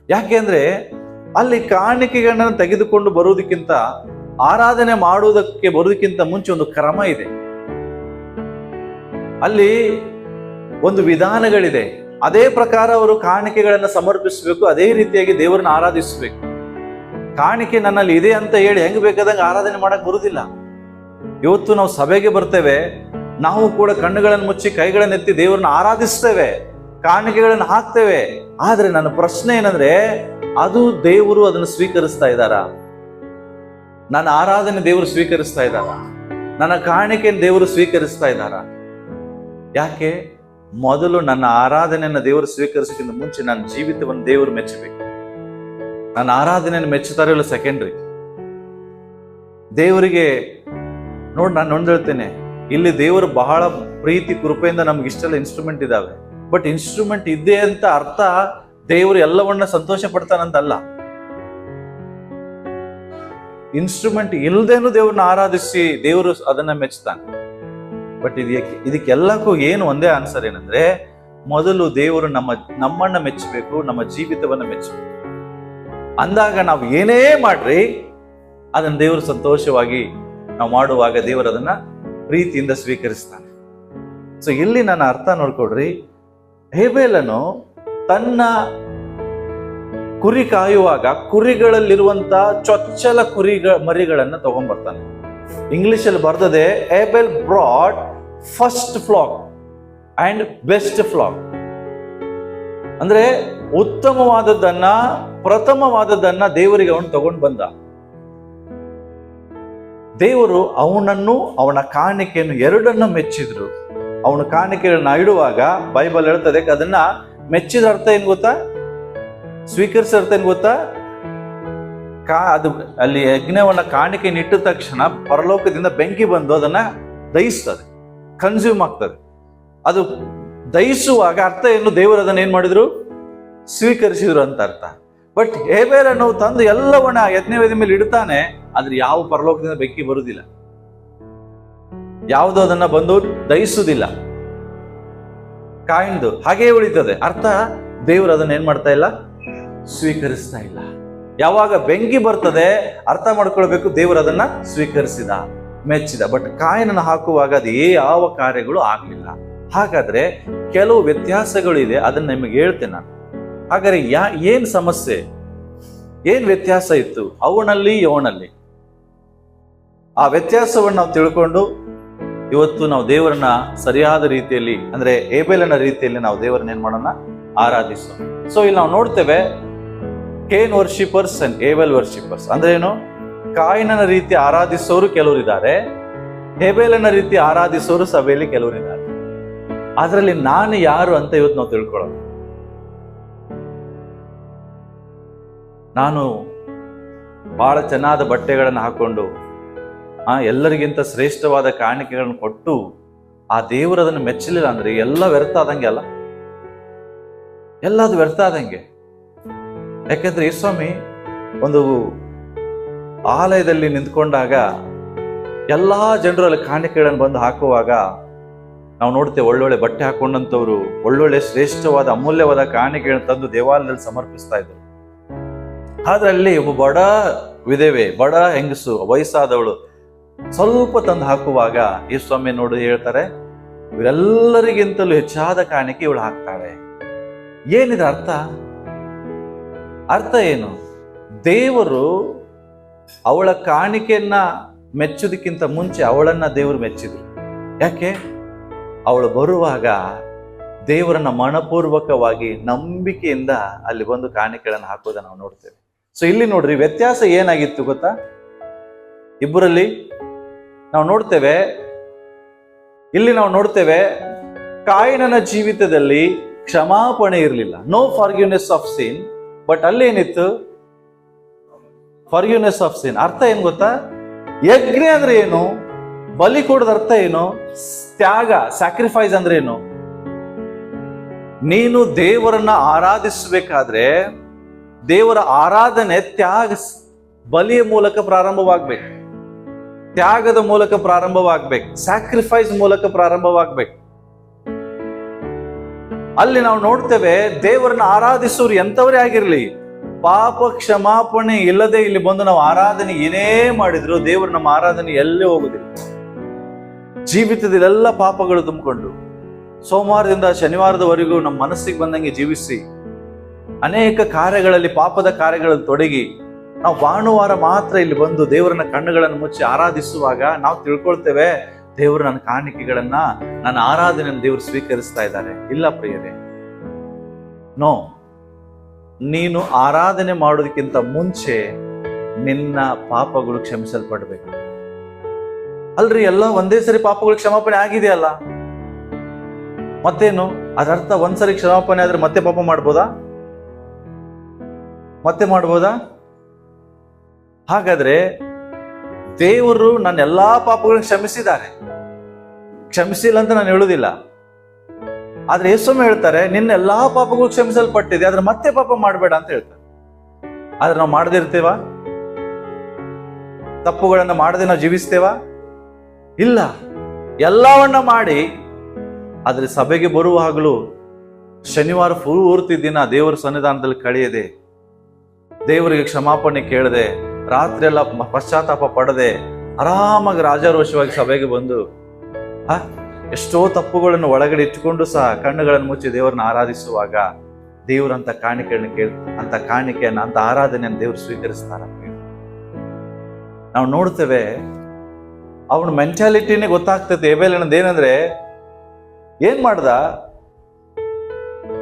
ಯಾಕೆ ಅಂದ್ರೆ ಅಲ್ಲಿ ಕಾಣಿಕೆಗಳನ್ನ ತೆಗೆದುಕೊಂಡು ಬರುವುದಕ್ಕಿಂತ, ಆರಾಧನೆ ಮಾಡುವುದಕ್ಕೆ ಬರುವುದಕ್ಕಿಂತ ಮುಂಚೆ ಒಂದು ಕ್ರಮ ಇದೆ, ಅಲ್ಲಿ ಒಂದು ವಿಧಾನಗಳಿದೆ. ಅದೇ ಪ್ರಕಾರ ಅವರು ಕಾಣಿಕೆಗಳನ್ನ ಸಮರ್ಪಿಸಬೇಕು, ಅದೇ ರೀತಿಯಾಗಿ ದೇವರನ್ನ ಆರಾಧಿಸಬೇಕು. ಕಾಣಿಕೆ ನನ್ನಲ್ಲಿ ಇದೆ ಅಂತ ಹೇಳಿ ಹೆಂಗ್ ಬೇಕಾದಂಗೆ ಆರಾಧನೆ ಮಾಡಕ್ ಬರುದಿಲ್ಲ. ಇವತ್ತು ನಾವು ಸಭೆಗೆ ಬರ್ತೇವೆ, ನಾವು ಕೂಡ ಕಣ್ಣುಗಳನ್ನು ಮುಚ್ಚಿ ಕೈಗಳನ್ನು ಎತ್ತಿ ದೇವರನ್ನ ಆರಾಧಿಸ್ತೇವೆ, ಕಾಣಿಕೆಗಳನ್ನು ಹಾಕ್ತೇವೆ. ಆದ್ರೆ ನನ್ನ ಪ್ರಶ್ನೆ ಏನಂದ್ರೆ, ಅದು ದೇವರು ಅದನ್ನು ಸ್ವೀಕರಿಸ್ತಾ ಇದ್ದಾರ? ನನ್ನ ಆರಾಧನೆ ದೇವರು ಸ್ವೀಕರಿಸ್ತಾ ಇದ್ದಾರ? ನನ್ನ ಕಾಣಿಕೆಯನ್ನು ದೇವರು ಸ್ವೀಕರಿಸ್ತಾ ಇದ್ದಾರ? ಯಾಕೆ? ಮೊದಲು ನನ್ನ ಆರಾಧನೆಯನ್ನು ದೇವರು ಸ್ವೀಕರಿಸೋಕ್ಕಿಂತ ಮುಂಚೆ ನನ್ನ ಜೀವಿತವನ್ನು ದೇವರು ಮೆಚ್ಚಬೇಕು. ನನ್ನ ಆರಾಧನೆಯನ್ನು ಮೆಚ್ಚುತ್ತಾರೆ ಇಲ್ಲ ಸೆಕೆಂಡ್ರಿ. ದೇವರಿಗೆ ನೋಡಿ, ನಾನು ಒಂದು ಹೇಳ್ತೇನೆ, ಇಲ್ಲಿ ದೇವರು ಬಹಳ ಪ್ರೀತಿ ಕೃಪೆಯಿಂದ ನಮ್ಗೆ ಇಷ್ಟೆಲ್ಲ ಇನ್ಸ್ಟ್ರೂಮೆಂಟ್ ಇದಾವೆ. ಬಟ್ ಇನ್ಸ್ಟ್ರೂಮೆಂಟ್ ಇದೆ ಅಂತ ಅರ್ಥ ದೇವರು ಎಲ್ಲವನ್ನ ಸಂತೋಷ ಪಡ್ತಾನಂತಲ್ಲ. ಇನ್ಸ್ಟ್ರೂಮೆಂಟ್ ಇಲ್ದೇನು ದೇವ್ರನ್ನ ಆರಾಧಿಸಿ ದೇವರು ಅದನ್ನ ಮೆಚ್ಚುತ್ತಾನೆ. ಬಟ್ ಇದಕ್ಕೆಲ್ಲಕ್ಕೂ ಏನು ಒಂದೇ ಆನ್ಸರ್ ಏನಂದ್ರೆ, ಮೊದಲು ದೇವರು ನಮ್ಮನ್ನ ಮೆಚ್ಚಬೇಕು, ನಮ್ಮ ಜೀವಿತವನ್ನ ಮೆಚ್ಚಬೇಕು. ಅಂದಾಗ ನಾವು ಏನೇ ಮಾಡ್ರಿ ಅದನ್ನ ದೇವರು ಸಂತೋಷವಾಗಿ ನಾವು ಮಾಡುವಾಗ ದೇವರು ಅದನ್ನ ಪ್ರೀತಿಯಿಂದ ಸ್ವೀಕರಿಸ್ತಾನೆ. ಸೊ ಇಲ್ಲಿ ನನ್ನ ಅರ್ಥ ನೋಡ್ಕೊಡ್ರಿ, ಹೇಬೇಲನು ತನ್ನ ಕುರಿ ಕಾಯುವಾಗ ಕುರಿಗಳಲ್ಲಿರುವಂತ ಚೊಚ್ಚಲ ಮರಿಗಳನ್ನ ತಗೊಂಡ್ಬರ್ತಾನೆ. ಇಂಗ್ಲಿಷ್ ಅಲ್ಲಿ ಬರ್ತದೆ, ಹೇಬೆಲ್ ಬ್ರಾಟ್ ಫಸ್ಟ್ ಫ್ಲಾಕ್ ಅಂಡ್ ಬೆಸ್ಟ್ ಫ್ಲಾಕ್. ಅಂದ್ರೆ ಉತ್ತಮವಾದದ್ದನ್ನ, ಪ್ರಥಮವಾದದ್ದನ್ನ ದೇವರಿಗೆ ಅವನು ತಗೊಂಡು ಬಂದ. ದೇವರು ಅವನನ್ನು, ಅವನ ಕಾಣಿಕೆಯನ್ನು ಎರಡನ್ನು ಮೆಚ್ಚಿದ್ರು. ಅವನ ಕಾಣಿಕೆಗಳನ್ನ ಇಡುವಾಗ ಬೈಬಲ್ ಹೇಳ್ತದೆ, ಅದನ್ನ ಮೆಚ್ಚಿದ ಅರ್ಥ ಏನ್ ಗೊತ್ತಾ? ಸ್ವೀಕರಿಸಿದ ಅರ್ಥ ಏನ್ ಗೊತ್ತಾ? ಅದು ಅಲ್ಲಿ ಯಜ್ಞವನ್ನ ಕಾಣಿಕೆ ಇಟ್ಟ ತಕ್ಷಣ ಪರಲೋಕದಿಂದ ಬೆಂಕಿ ಬಂದು ಅದನ್ನ ದಹಿಸ್ತದೆ, ಕನ್ಸ್ಯೂಮ್ ಆಗ್ತದೆ. ಅದು ದಹಿಸುವಾಗ ಅರ್ಥ ಏನು? ದೇವರು ಅದನ್ನ ಏನ್ ಮಾಡಿದ್ರು? ಸ್ವೀಕರಿಸಿದ್ರು ಅಂತ ಅರ್ಥ. ಬಟ್ ಹೇಬೇಲನ್ನು ತಂದು ಎಲ್ಲವನ್ನ ಯಜ್ಞವೇದಿ ಮೇಲೆ ಇಡ್ತಾನೆ, ಆದ್ರೆ ಯಾವ ಪರಲೋಕದಿಂದ ಬೆಂಕಿ ಬರುವುದಿಲ್ಲ, ಯಾವುದು ಅದನ್ನ ಬಂದು ದಹಿಸುವುದಿಲ್ಲ. ಕಾಯಿಂದು ಹಾಗೇ ಉಳಿತದೆ. ಅರ್ಥ, ದೇವರು ಅದನ್ನ ಏನ್ ಮಾಡ್ತಾ ಇಲ್ಲ? ಸ್ವೀಕರಿಸ್ತಾ ಇಲ್ಲ. ಯಾವಾಗ ಬೆಂಕಿ ಬರ್ತದೆ ಅರ್ಥ ಮಾಡ್ಕೊಳ್ಬೇಕು, ದೇವರು ಅದನ್ನ ಸ್ವೀಕರಿಸಿದ, ಮೆಚ್ಚಿದ. ಬಟ್ ಕಾಯಿನನ್ನು ಹಾಕುವಾಗ ಅದು ಯಾವ ಕಾರ್ಯಗಳು ಆಗ್ಲಿಲ್ಲ. ಹಾಗಾದ್ರೆ ಕೆಲವು ವ್ಯತ್ಯಾಸಗಳು ಇದೆ, ಅದನ್ನ ನಿಮಗೆ ಹೇಳ್ತೇನೆ ನಾನು. ಹಾಗಾದ್ರೆ ಏನ್ ಸಮಸ್ಯೆ, ಏನ್ ವ್ಯತ್ಯಾಸ ಇತ್ತು ಅವನಲ್ಲಿ ಇವನಲ್ಲಿ? ಆ ವ್ಯತ್ಯಾಸವನ್ನು ನಾವು ತಿಳ್ಕೊಂಡು ಇವತ್ತು ನಾವು ದೇವರನ್ನ ಸರಿಯಾದ ರೀತಿಯಲ್ಲಿ, ಅಂದ್ರೆ ಹೇಬೇಲನ ರೀತಿಯಲ್ಲಿ ನಾವು ದೇವರನ್ನ ಏನ್ ಮಾಡೋಣ? ಆರಾಧಿಸೋಣ. ಸೊ ಇಲ್ಲಿ ನಾವು ನೋಡ್ತೇವೆ, ಕೇನ್ ವರ್ಷಿಪರ್ಸ್ ಅಂಡ್ ಹೇಬೆಲ್ ವರ್ಷಿಪರ್ಸ್ ಅಂದ್ರೆ ಏನು? ಕಾಯಿನನ ರೀತಿ ಆರಾಧಿಸೋರು ಕೆಲವರಿದ್ದಾರೆ, ಹೇಬೇಲನ ರೀತಿ ಆರಾಧಿಸೋರು ಸಭೆಯಲ್ಲಿ ಕೆಲವರಿದ್ದಾರೆ. ಅದರಲ್ಲಿ ನಾನು ಯಾರು ಅಂತ ಇವತ್ತು ನಾವು ತಿಳ್ಕೊಳ್ಳೋಣ. ನಾನು ಬಹಳ ಚೆನ್ನಾದ ಬಟ್ಟೆಗಳನ್ನು ಹಾಕೊಂಡು ಎಲ್ಲರಿಗಿಂತ ಶ್ರೇಷ್ಠವಾದ ಕಾಣಿಕೆಗಳನ್ನು ಕೊಟ್ಟು ಆ ದೇವರು ಅದನ್ನು ಮೆಚ್ಚಲಿಲ್ಲ ಅಂದ್ರೆ ಎಲ್ಲ ವ್ಯರ್ಥ ಆದಂಗೆ ಅಲ್ಲ? ಎಲ್ಲದು ವ್ಯರ್ಥ ಆದಂಗೆ. ಯಾಕೆಂದ್ರೆ ಈ ಸ್ವಾಮಿ ಒಂದು ಆಲಯದಲ್ಲಿ ನಿಂತ್ಕೊಂಡಾಗ ಎಲ್ಲಾ ಜನರು ಅಲ್ಲಿ ಕಾಣಿಕೆಗಳನ್ನು ಬಂದು ಹಾಕುವಾಗ ನಾವು ನೋಡ್ತೇವೆ, ಒಳ್ಳೊಳ್ಳೆ ಬಟ್ಟೆ ಹಾಕೊಂಡಂತವ್ರು ಒಳ್ಳೊಳ್ಳೆ ಶ್ರೇಷ್ಠವಾದ ಅಮೂಲ್ಯವಾದ ಕಾಣಿಕೆಗಳನ್ನು ತಂದು ದೇವಾಲಯದಲ್ಲಿ ಸಮರ್ಪಿಸ್ತಾ ಇದ್ರು. ಆದ್ರೆ ಅಲ್ಲಿ ಒಬ್ಬ ಬಡ ವಿಧವೆ, ಬಡ ಹೆಂಗಸು, ವಯಸ್ಸಾದವಳು ಸ್ವಲ್ಪ ತಂದು ಹಾಕುವಾಗ ಈ ಸ್ವಾಮಿ ನೋಡಿ ಹೇಳ್ತಾರೆ, ಇವರೆಲ್ಲರಿಗಿಂತಲೂ ಹೆಚ್ಚಾದ ಕಾಣಿಕೆ ಇವಳು ಹಾಕ್ತಾಳೆ. ಏನಿದೆ ಅರ್ಥ? ಅರ್ಥ ಏನು? ದೇವರು ಅವಳ ಕಾಣಿಕೆಯನ್ನ ಮೆಚ್ಚೋದಕ್ಕಿಂತ ಮುಂಚೆ ಅವಳನ್ನ ದೇವರು ಮೆಚ್ಚಿದ್ರು. ಯಾಕೆ? ಅವಳು ಬರುವಾಗ ದೇವರನ್ನ ಮನಪೂರ್ವಕವಾಗಿ ನಂಬಿಕೆಯಿಂದ ಅಲ್ಲಿ ಬಂದು ಕಾಣಿಕೆಗಳನ್ನು ಹಾಕೋದನ್ನ ನಾವು ನೋಡ್ತೇವೆ. ಸೊ ಇಲ್ಲಿ ನೋಡ್ರಿ, ವ್ಯತ್ಯಾಸ ಏನಾಗಿತ್ತು ಗೊತ್ತಾ? ಇಬ್ಬರಲ್ಲಿ ನಾವು ನೋಡ್ತೇವೆ, ಇಲ್ಲಿ ನಾವು ನೋಡ್ತೇವೆ, ಕಾಯಿನನ ಜೀವಿತದಲ್ಲಿ ಕ್ಷಮಾಪಣೆ ಇರಲಿಲ್ಲ, no forgiveness of sin. But ಅಲ್ಲಿ ಏನಿತ್ತು? Forgiveness of sin. ಅರ್ಥ ಏನ್ ಗೊತ್ತಾ? ಯಜ್ಞ ಅಂದ್ರೆ ಏನು? ಬಲಿ ಕೊಡೋದ ಅರ್ಥ ಏನು? ತ್ಯಾಗ, ಸ್ಯಾಕ್ರಿಫೈಸ್ ಅಂದ್ರೆ ಏನು? ನೀನು ದೇವರನ್ನ ಆರಾಧಿಸಬೇಕಾದ್ರೆ ದೇವರ ಆರಾಧನೆ ತ್ಯಾಗ, ಬಲಿಯ ಮೂಲಕ ಪ್ರಾರಂಭವಾಗ್ಬೇಕು, ತ್ಯಾಗದ ಮೂಲಕ ಪ್ರಾರಂಭವಾಗ್ಬೇಕು, ಸ್ಯಾಕ್ರಿಫೈಸ್ ಮೂಲಕ ಪ್ರಾರಂಭವಾಗ್ಬೇಕು. ಅಲ್ಲಿ ನಾವು ನೋಡ್ತೇವೆ, ದೇವರನ್ನ ಆರಾಧಿಸೋರು ಎಂತವರೇ ಆಗಿರ್ಲಿ, ಪಾಪ ಕ್ಷಮಾಪಣೆ ಇಲ್ಲದೆ ಇಲ್ಲಿ ಬಂದು ನಾವು ಆರಾಧನೆ ಏನೇ ಮಾಡಿದ್ರು ದೇವರು ನಮ್ಮ ಆರಾಧನೆ ಎಲ್ಲೇ ಹೋಗುದಿಲ್ಲ. ಜೀವಿತದಲ್ಲೆಲ್ಲ ಪಾಪಗಳು ತುಂಬಿಕೊಂಡು ಸೋಮವಾರದಿಂದ ಶನಿವಾರದವರೆಗೂ ನಮ್ಮ ಮನಸ್ಸಿಗೆ ಬಂದಂಗೆ ಜೀವಿಸಿ ಅನೇಕ ಕಾರ್ಯಗಳಲ್ಲಿ, ಪಾಪದ ಕಾರ್ಯಗಳಲ್ಲಿ ತೊಡಗಿ ನಾವು ಭಾನುವಾರ ಮಾತ್ರ ಇಲ್ಲಿ ಬಂದು ದೇವರನ್ನ ಕಣ್ಣುಗಳನ್ನು ಮುಚ್ಚಿ ಆರಾಧಿಸುವಾಗ ನಾವು ತಿಳ್ಕೊಳ್ತೇವೆ, ದೇವರು ನನ್ನ ಕಾಣಿಕೆಗಳನ್ನ, ನನ್ನ ಆರಾಧನೆಯನ್ನು ದೇವರು ಸ್ವೀಕರಿಸ್ತಾ ಇದ್ದಾರೆ. ಇಲ್ಲ ಪ್ರಿಯರೇ, ನೋ. ನೀನು ಆರಾಧನೆ ಮಾಡೋದಕ್ಕಿಂತ ಮುಂಚೆ ನಿನ್ನ ಪಾಪಗಳು ಕ್ಷಮಿಸಲ್ಪಡ್ಬೇಕು. ಅಲ್ರಿ, ಎಲ್ಲ ಒಂದೇ ಸರಿ ಪಾಪಗಳು ಕ್ಷಮಾಪಣೆ ಆಗಿದೆಯಲ್ಲ, ಮತ್ತೇನು? ಅದರ್ಥ ಒಂದ್ಸರಿ ಕ್ಷಮಾಪಣೆ ಆದ್ರೆ ಮತ್ತೆ ಪಾಪ ಮಾಡ್ಬೋದಾ? ಮತ್ತೆ ಮಾಡ್ಬೋದಾ? ಹಾಗಾದ್ರೆ ದೇವರು ನನ್ನ ಎಲ್ಲಾ ಪಾಪಗಳನ್ನು ಕ್ಷಮಿಸಿದ್ದಾರೆ, ಕ್ಷಮಿಸಿಲ್ಲ ಅಂತ ನಾನು ಹೇಳುದಿಲ್ಲ. ಆದ್ರೆ ಯೇಸು ಹೇಳ್ತಾರೆ, ನಿನ್ನ ಎಲ್ಲಾ ಪಾಪಗಳು ಕ್ಷಮಿಸಲ್ಪಟ್ಟಿದೆ, ಆದ್ರೆ ಮತ್ತೆ ಪಾಪ ಮಾಡಬೇಡ ಅಂತ ಹೇಳ್ತಾರೆ. ಆದ್ರೆ ನಾವು ಮಾಡದೇ ಇರ್ತೇವ? ತಪ್ಪುಗಳನ್ನ ಮಾಡದೆ ನಾವು ಜೀವಿಸ್ತೇವಾ? ಇಲ್ಲ. ಎಲ್ಲವನ್ನ ಮಾಡಿ, ಆದ್ರೆ ಸಭೆಗೆ ಬರುವಾಗಲೂ ಶನಿವಾರ ಪೂರ್ತಿ ದಿನ ದೇವರ ಸನ್ನಿಧಾನದಲ್ಲಿ ಕಳೆಯದೆ, ದೇವರಿಗೆ ಕ್ಷಮಾಪಣೆ ಕೇಳದೆ, ರಾತ್ರಿ ಎಲ್ಲ ಪಶ್ಚಾತ್ತಾಪ ಪಡದೆ, ಆರಾಮಾಗಿ ರಾಜಾರೋಷವಾಗಿ ಸಭೆಗೆ ಬಂದು ಎಷ್ಟೋ ತಪ್ಪುಗಳನ್ನು ಒಳಗಡೆ ಇಟ್ಟುಕೊಂಡು ಸಹ ಕಣ್ಣುಗಳನ್ನು ಮುಚ್ಚಿ ದೇವರನ್ನ ಆರಾಧಿಸುವಾಗ ದೇವರಂತ ಕಾಣಿಕೆಯನ್ನು ಅಂತ ಕಾಣಿಕೆಯನ್ನ, ಅಂತ ಆರಾಧನೆಯನ್ನು ದೇವರು ಸ್ವೀಕರಿಸ್ತಾರ. ನಾವು ನೋಡ್ತೇವೆ, ಅವನ ಮೆಂಟಾಲಿಟಿನೇ ಗೊತ್ತಾಗ್ತದೆ. ಏಬೇಲನದು ಏನಂದ್ರೆ, ಏನ್ ಮಾಡ್ದ?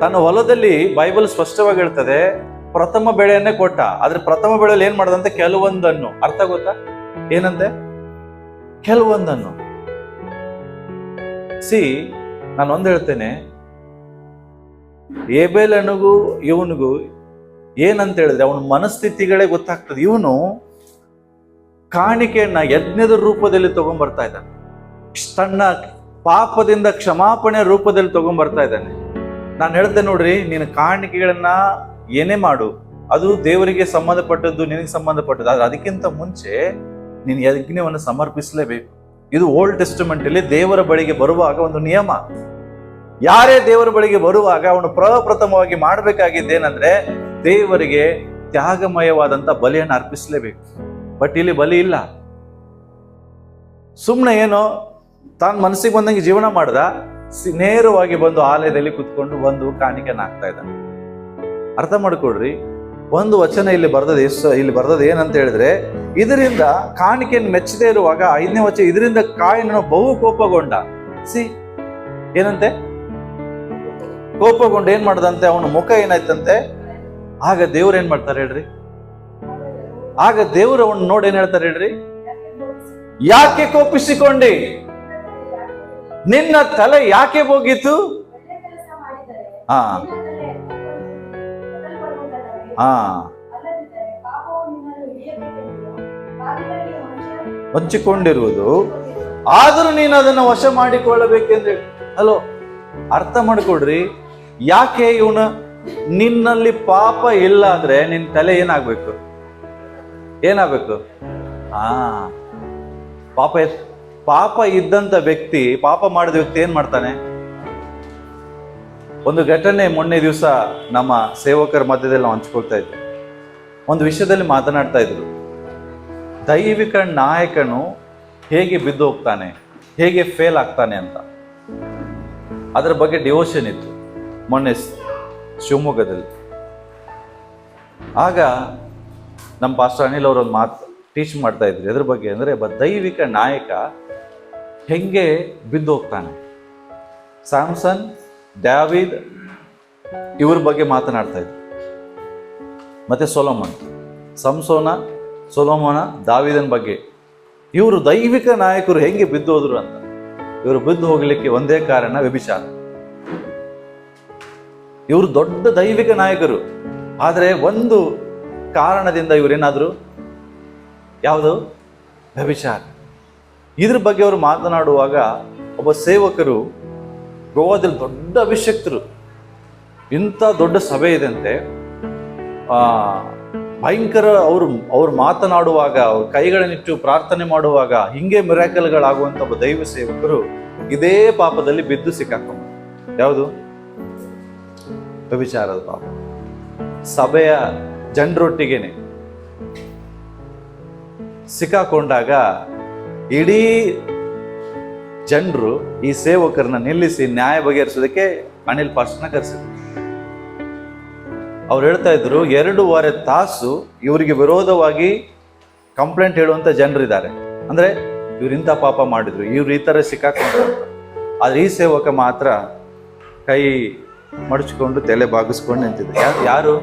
ತನ್ನ ಹೊಲದಲ್ಲಿ ಬೈಬಲ್ ಸ್ಪಷ್ಟವಾಗಿ ಹೇಳ್ತದೆ, ಪ್ರಥಮ ಬೆಳೆಯನ್ನೇ ಕೊಟ್ಟ. ಆದ್ರೆ ಪ್ರಥಮ ಬೆಳೆಯಲ್ಲಿ ಏನ್ ಮಾಡ್ದಂತೆ? ಕೆಲವೊಂದನ್ನು. ಅರ್ಥ ಗೊತ್ತಾ? ಏನಂತೆ? ಕೆಲವೊಂದನ್ನು. ನಾನು ಒಂದು ಹೇಳ್ತೇನೆ, ಏಬೇಲನಿಗೂ ಇವನಿಗೂ ಏನಂತ ಹೇಳಿದ್ರೆ ಅವನ ಮನಸ್ಥಿತಿಗಳೇ ಗೊತ್ತಾಗ್ತದೆ. ಇವನು ಕಾಣಿಕೆಯನ್ನ ಯಜ್ಞದ ರೂಪದಲ್ಲಿ ತಗೊಂಡ್ಬರ್ತಾ ಇದ್ದಾನೆ, ತನ್ನ ಪಾಪದಿಂದ ಕ್ಷಮಾಪಣೆ ರೂಪದಲ್ಲಿ ತಗೊಂಡ್ಬರ್ತಾ ಇದ್ದಾನೆ. ನಾನು ಹೇಳ್ತೇನೆ ನೋಡ್ರಿ, ನೀನು ಕಾಣಿಕೆಗಳನ್ನ ಏನೇ ಮಾಡು, ಅದು ದೇವರಿಗೆ ಸಂಬಂಧಪಟ್ಟದ್ದು, ನಿನಗೆ ಸಂಬಂಧಪಟ್ಟದ್ದು. ಆದ್ರೆ ಅದಕ್ಕಿಂತ ಮುಂಚೆ ನೀನು ಯಜ್ಞವನ್ನು ಸಮರ್ಪಿಸಲೇಬೇಕು. ಇದು ಓಲ್ಡ್ ಟೆಸ್ಟಮೆಂಟ್ ಅಲ್ಲಿ ದೇವರ ಬಳಿಗೆ ಬರುವಾಗ ಒಂದು ನಿಯಮ. ಯಾರೇ ದೇವರ ಬಳಿಗೆ ಬರುವಾಗ ಅವನು ಪ್ರಪ್ರಥಮವಾಗಿ ಮಾಡಬೇಕಾಗಿದ್ದೇನೆಂದ್ರೆ ದೇವರಿಗೆ ತ್ಯಾಗಮಯವಾದಂತ ಬಲಿಯನ್ನು ಅರ್ಪಿಸಲೇಬೇಕು. ಬಟ್ ಇಲ್ಲಿ ಬಲಿ ಇಲ್ಲ. ಸುಮ್ಮನೆ ಏನೋ ತಾನು ಮನಸ್ಸಿಗೆ ಬಂದಂಗೆ ಜೀವನ ಮಾಡ್ದ, ನೇರವಾಗಿ ಬಂದು ಆಲಯದಲ್ಲಿ ಕುತ್ಕೊಂಡು ಒಂದು ಕಾಣಿಕೆಯನ್ನು ಹಾಕ್ತಾ ಇದ್ದಾನೆ. ಅರ್ಥ ಮಾಡ್ಕೊಡ್ರಿ, ಒಂದು ವಚನ ಇಲ್ಲಿ ಬರ್ದದ ಏನಂತ ಹೇಳಿದ್ರೆ, ಇದರಿಂದ ಕಾಣಿಕೆಯನ್ನು ಮೆಚ್ಚದೇ ಇರುವಾಗ 5ನೇ ವಚನ, ಇದರಿಂದ ಕಾಯಿನನು ಬಹು ಕೋಪಗೊಂಡ. ಏನಂತೆ? ಕೋಪಗೊಂಡು ಏನ್ ಮಾಡ್ದಂತೆ? ಅವನ ಮುಖ ಏನಾಯ್ತಂತೆ? ಆಗ ದೇವ್ರು ಏನ್ ಮಾಡ್ತಾರೆ ಹೇಳ್ರಿ? ಆಗ ದೇವರು ಅವನ್ ನೋಡಿ ಏನ್ ಹೇಳ್ತಾರೆ ಹೇಳ್ರಿ? ಯಾಕೆ ಕೋಪಿಸಿಕೊಂಡಿ? ನಿನ್ನ ತಲೆ ಯಾಕೆ ಹೋಗಿತ್ತು? ಹಂಚಿಕೊಂಡಿರುವುದು, ಆದರೂ ನೀನು ಅದನ್ನ ವಶ ಮಾಡಿಕೊಳ್ಳಬೇಕೆಂದ್ರೆ. ಹಲೋ, ಅರ್ಥ ಮಾಡ್ಕೊಡ್ರಿ. ಯಾಕೆ ಇವನು, ನಿನ್ನಲ್ಲಿ ಪಾಪ ಇಲ್ಲ ಆದ್ರೆ ನಿನ್ ತಲೆ ಏನಾಗ್ಬೇಕು? ಪಾಪ ಇದ್ದಂತ ವ್ಯಕ್ತಿ, ಪಾಪ ಮಾಡಿದ ವ್ಯಕ್ತಿ ಏನ್ ಮಾಡ್ತಾನೆ? ಒಂದು ಘಟನೆ ಮೊನ್ನೆ ದಿವಸ ನಮ್ಮ ಸೇವಕರ ಮಧ್ಯದಲ್ಲಿ ನಾವು ಹಂಚ್ಕೊಳ್ತಾ ಇದ್ವಿ. ಒಂದು ವಿಷಯದಲ್ಲಿ ಮಾತನಾಡ್ತಾ ಇದ್ರು, ದೈವಿಕ ನಾಯಕನು ಹೇಗೆ ಬಿದ್ದು ಹೋಗ್ತಾನೆ, ಹೇಗೆ ಫೇಲ್ ಆಗ್ತಾನೆ ಅಂತ. ಅದರ ಬಗ್ಗೆ ಡಿವೋಷನ್ ಇತ್ತು ಮೊನ್ನೆ ಶಿವಮೊಗ್ಗದಲ್ಲಿ. ಆಗ ನಮ್ಮ ಪಾಸ್ಟರ್ ಅನಿಲ್ ಅವರು ಒಂದು ಮಾತು ಟೀಚ್ ಮಾಡ್ತಾ ಇದ್ರು. ಎದ್ರ ಬಗ್ಗೆ ಅಂದರೆ ದೈವಿಕ ನಾಯಕ ಹೆಂಗೆ ಬಿದ್ದು ಹೋಗ್ತಾನೆ. ಸ್ಯಾಮ್ಸನ್, ದಾವೀದ್ ಇವ್ರ ಬಗ್ಗೆ ಮಾತನಾಡ್ತಾ ಇದ್ರು. ಮತ್ತೆ ಸೊಲೊಮನ್, ಸಂಸೋನ, ಸೊಲೊಮೋನ, ದಾವೀದನ ಬಗ್ಗೆ. ಇವರು ದೈವಿಕ ನಾಯಕರು ಹೆಂಗೆ ಬಿದ್ದು ಹೋದ್ರು ಅಂತ. ಇವರು ಬಿದ್ದು ಹೋಗ್ಲಿಕ್ಕೆ ಒಂದೇ ಕಾರಣ, ವ್ಯಭಿಚಾರ. ಇವರು ದೊಡ್ಡ ದೈವಿಕ ನಾಯಕರು, ಆದರೆ ಒಂದು ಕಾರಣದಿಂದ ಇವರೇನಾದ್ರು, ಯಾವುದು? ವ್ಯಭಿಚಾರ. ಇದ್ರ ಬಗ್ಗೆ ಅವರು ಮಾತನಾಡುವಾಗ ಒಬ್ಬ ಸೇವಕರು ಗೋವಾದಲ್ಲಿ ದೊಡ್ಡ ಅಭಿಷಕ್ತರು, ಇಂಥ ದೊಡ್ಡ ಸಭೆ ಇದಂತೆ, ಭಯಂಕರ ಅವ್ರು ಮಾತನಾಡುವಾಗ, ಅವ್ರ ಕೈಗಳನ್ನಿಟ್ಟು ಪ್ರಾರ್ಥನೆ ಮಾಡುವಾಗ ಹಿಂಗೆ ಮಿರಾಕಲ್ಗಳಾಗುವಂಥ ಒಬ್ಬ ದೈವ ಸೇವಕರು ಇದೇ ಪಾಪದಲ್ಲಿ ಬಿದ್ದು ಸಿಕ್ಕಾಕೊಂಡ್ರು. ಯಾವುದು? ವ್ಯಭಿಚಾರದ ಪಾಪ. ಸಭೆಯ ಜನರೊಟ್ಟಿಗೆನೆ ಸಿಕ್ಕಾಕೊಂಡಾಗ ಇಡೀ ಜನರು ಈ ಸೇವಕರನ್ನ ನಿಲ್ಲಿಸಿ ನ್ಯಾಯ ಬಗೆಹರಿಸೋದಕ್ಕೆ ಅನಿಲ್ ಪಾಸ್ಟರ್ನ ಕರೆಸಿದ್ರು. ಅವ್ರು ಹೇಳ್ತಾ ಇದ್ರು, 2.5 ತಾಸು ಇವರಿಗೆ ವಿರೋಧವಾಗಿ ಕಂಪ್ಲೇಂಟ್ ಹೇಳುವಂತ ಜನರಿದ್ದಾರೆ. ಅಂದ್ರೆ ಇವ್ರು ಇಂಥ ಪಾಪ ಮಾಡಿದ್ರು, ಇವ್ರು ಈ ತರ ಸಿಕ್ಕಾಕೊಂಡ್ರು ಅಂತ. ಆದ್ರೆ ಈ ಸೇವಕ ಮಾತ್ರ ಕೈ ಮಡಚಿಕೊಂಡು ತಲೆ ಬಾಗಿಸ್ಕೊಂಡು ನಿಂತಿದ್ರು. ಯಾರು?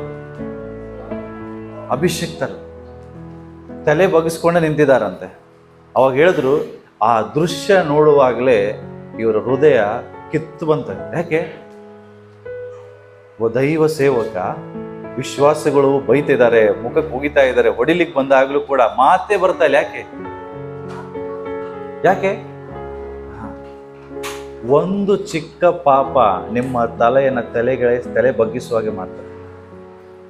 ಅಭಿಷಿಕ್ತರು ತಲೆ ಬಗ್ಗಿಸ್ಕೊಂಡೆ ನಿಂತಿದ್ದಾರಂತೆ. ಅವಾಗ ಹೇಳಿದ್ರು, ಆ ದೃಶ್ಯ ನೋಡುವಾಗಲೇ ಇವರ ಹೃದಯ ಕಿತ್ತು ಬಂತ. ಯಾಕೆ? ದೈವ ಸೇವಕ, ವಿಶ್ವಾಸಗಳು ಬೈತಿದ್ದಾರೆ, ಮುಖಕ್ಕೆ ಹೋಗಿತಾ ಇದ್ದಾರೆ, ಹೊಡಿಲಿಕ್ಕೆ ಬಂದಾಗ್ಲೂ ಕೂಡ ಮಾತೇ ಬರ್ತಾ ಇಲ್ಲ. ಯಾಕೆ? ಒಂದು ಚಿಕ್ಕ ಪಾಪ ನಿಮ್ಮ ತಲೆ ಬಗ್ಗಿಸುವಾಗೆ ಮಾಡ್ತಾರೆ.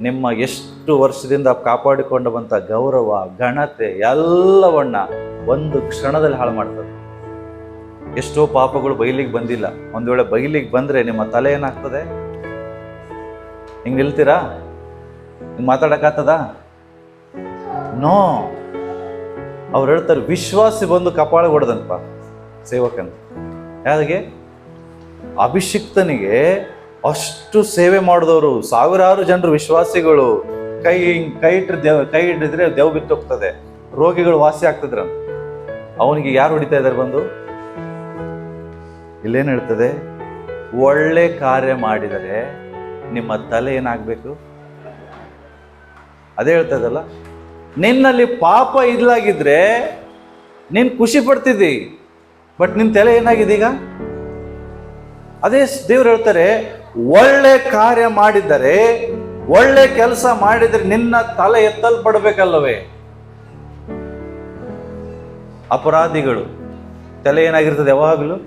ನಿಮ್ಮ ಎಷ್ಟು ವರ್ಷದಿಂದ ಕಾಪಾಡಿಕೊಂಡು ಬಂತ ಗೌರವ, ಘನತೆ ಎಲ್ಲವನ್ನ ಒಂದು ಕ್ಷಣದಲ್ಲಿ ಹಾಳು ಮಾಡ್ತದೆ. ಎಷ್ಟೋ ಪಾಪಗಳು ಬೈಲಿಗೆ ಬಂದಿಲ್ಲ, ಒಂದ್ ವೇಳೆ ಬೈಲಿಗೆ ಬಂದ್ರೆ ನಿಮ್ಮ ತಲೆ ಏನಾಗ್ತದೆ? ಹಿಂಗ್ ನಿಲ್ತೀರಾ? ಹಿಂಗ್ ಮಾತಾಡಕ್ಕಾಗ್ತದ? ನೋ. ಅವ್ರು ಹೇಳ್ತಾರೆ, ವಿಶ್ವಾಸಿ ಬಂದು ಕಪಾಳ ಹೊಡೆದನ್ಪ ಸೇವಕನ. ಯಾರಿಗೆ? ಅಭಿಷಿಕ್ತನಿಗೆ ಅಷ್ಟು ಸೇವೆ ಮಾಡಿದವರು, ಸಾವಿರಾರು ಜನರು ವಿಶ್ವಾಸಿಗಳು ಕೈ ಹಿಡಿದ್ರೆ ದೇವ್ ಬಿತ್ತೋಗ್ತದೆ, ರೋಗಿಗಳು ವಾಸಿ ಆಗ್ತದ್ರಂತ. ಅವನಿಗೆ ಯಾರು ಹೊಡಿತಾ ಇದ್ದಾರೆ ಬಂದು? ಇಲ್ಲೇನು ಹೇಳ್ತದೆ? ಒಳ್ಳೆ ಕಾರ್ಯ ಮಾಡಿದರೆ ನಿಮ್ಮ ತಲೆ ಏನಾಗಬೇಕು? ಅದೇ ಹೇಳ್ತದಲ್ಲ, ನಿನ್ನಲ್ಲಿ ಪಾಪ ಇಲ್ಲಾಗಿದ್ರೆ ನೀನ್ ಖುಷಿ ಪಡ್ತಿದ್ದಿ, ಬಟ್ ನಿನ್ ತಲೆ ಏನಾಗಿದೆ ಈಗ? ಅದೇ ದೇವ್ರು ಹೇಳ್ತಾರೆ, ಒಳ್ಳೆ ಕಾರ್ಯ ಮಾಡಿದರೆ, ಒಳ್ಳೆ ಕೆಲಸ ಮಾಡಿದರೆ ನಿನ್ನ ತಲೆ ಎತ್ತಲ್ಪಡ್ಬೇಕಲ್ಲವೇ? ಅಪರಾಧಿಗಳು ತಲೆ ಏನಾಗಿರ್ತದೆ ಯಾವಾಗಲೂ?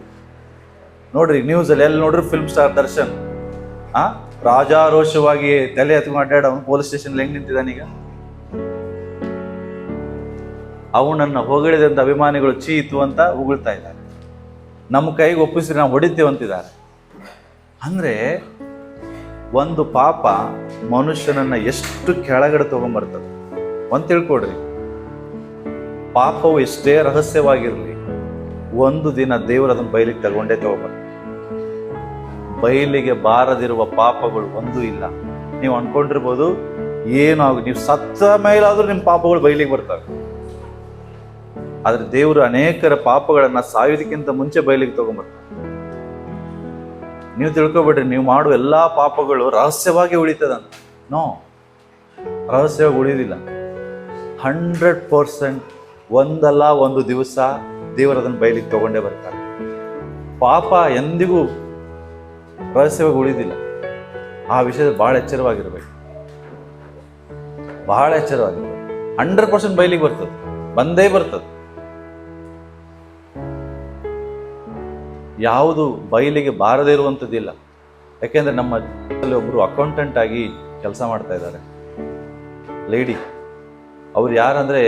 ನೋಡ್ರಿ ನ್ಯೂಸಲ್ಲಿ ಎಲ್ಲಿ ನೋಡ್ರಿ ಫಿಲ್ಮ್ ಸ್ಟಾರ್ ದರ್ಶನ್ ರಾಜಾರೋಷವಾಗಿ ತಲೆ ಎತ್ಕೊಂಡು ಅಡ್ಡಾಡ ಅವನು ಪೊಲೀಸ್ ಸ್ಟೇಷನ್ ಹೆಂಗ್ ನಿಂತಿದ್ದಾನೀಗ. ಅವನನ್ನ ಹೊಗಳಿದಂತ ಅಭಿಮಾನಿಗಳು ಚೀತು ಅಂತ ಉಗುಳ್ತಾ ಇದ್ದಾರೆ, ನಮ್ಮ ಕೈಗೆ ಒಪ್ಪಿಸಿ ನಾವು ಹೊಡಿತೇವೆ ಅಂತಿದ್ದಾರೆ. ಅಂದ್ರೆ ಒಂದು ಪಾಪ ಮನುಷ್ಯನನ್ನ ಎಷ್ಟು ಕೆಳಗಡೆ ತಗೊಂಡ್ಬರ್ತದೆ ಅಂತ ತಿಳ್ಕೊಡ್ರಿ. ಪಾಪವು ಎಷ್ಟೇ ರಹಸ್ಯವಾಗಿರ್ಲಿ, ಒಂದು ದಿನ ದೇವರು ಅದನ್ನ ಬಯಲಿಗೆ ತಗೊಂಡೇ ತಗೊಂಡ್ಬರ್ತಾರೆ. ಬಯಲಿಗೆ ಬಾರದಿರುವ ಪಾಪಗಳು ಒಂದೂ ಇಲ್ಲ. ನೀವು ಅನ್ಕೊಂಡಿರ್ಬೋದು ಏನಾಗ ನೀವು ಸತ್ತ ಮೇಲಾದ್ರೂ ನಿಮ್ಮ ಪಾಪಗಳು ಬಯಲಿಗೆ ಬರ್ತವೆ. ಆದ್ರೆ ದೇವರು ಅನೇಕರ ಪಾಪಗಳನ್ನ ಸಾಯೋದಕ್ಕಿಂತ ಮುಂಚೆ ಬಯಲಿಗೆ ತಗೊಂಡ್ಬರ್ತಾರೆ. ನೀವು ತಿಳ್ಕೊಬೇಡ್ರಿ, ನೀವು ಮಾಡುವ ಎಲ್ಲಾ ಪಾಪಗಳು ರಹಸ್ಯವಾಗಿ ಉಳಿತದಂತ. ನೋ, ರಹಸ್ಯವಾಗಿ ಉಳಿಯೋದಿಲ್ಲ. 100% ಒಂದಲ್ಲ ಒಂದು ದಿವಸ ದೇವರು ಅದನ್ನು ಬಯಲಿಗೆ ತಗೊಂಡೇ ಬರ್ತಾರೆ. ಪಾಪ ಎಂದಿಗೂ ರಹಸ್ಯವಾಗಿ ಉಳಿದಿಲ್ಲ. ಆ ವಿಷಯದಲ್ಲಿ ಬಹಳ ಎಚ್ಚರವಾಗಿರ್ಬೇಕು, ಬಹಳ ಎಚ್ಚರವಾಗಿರ್ಬೇಕು. 100% ಬಯಲಿಗೆ ಬರ್ತದೆ, ಬಂದೇ ಬರ್ತದೆ. ಯಾವುದು ಬಯಲಿಗೆ ಬಾರದೇ ಇರುವಂಥದ್ದಿಲ್ಲ. ಯಾಕೆಂದ್ರೆ ನಮ್ಮ ಒಬ್ರು ಅಕೌಂಟೆಂಟ್ ಆಗಿ ಕೆಲಸ ಮಾಡ್ತಾ ಇದ್ದಾರೆ, ಲೇಡಿ. ಅವ್ರು ಯಾರಂದ್ರೆ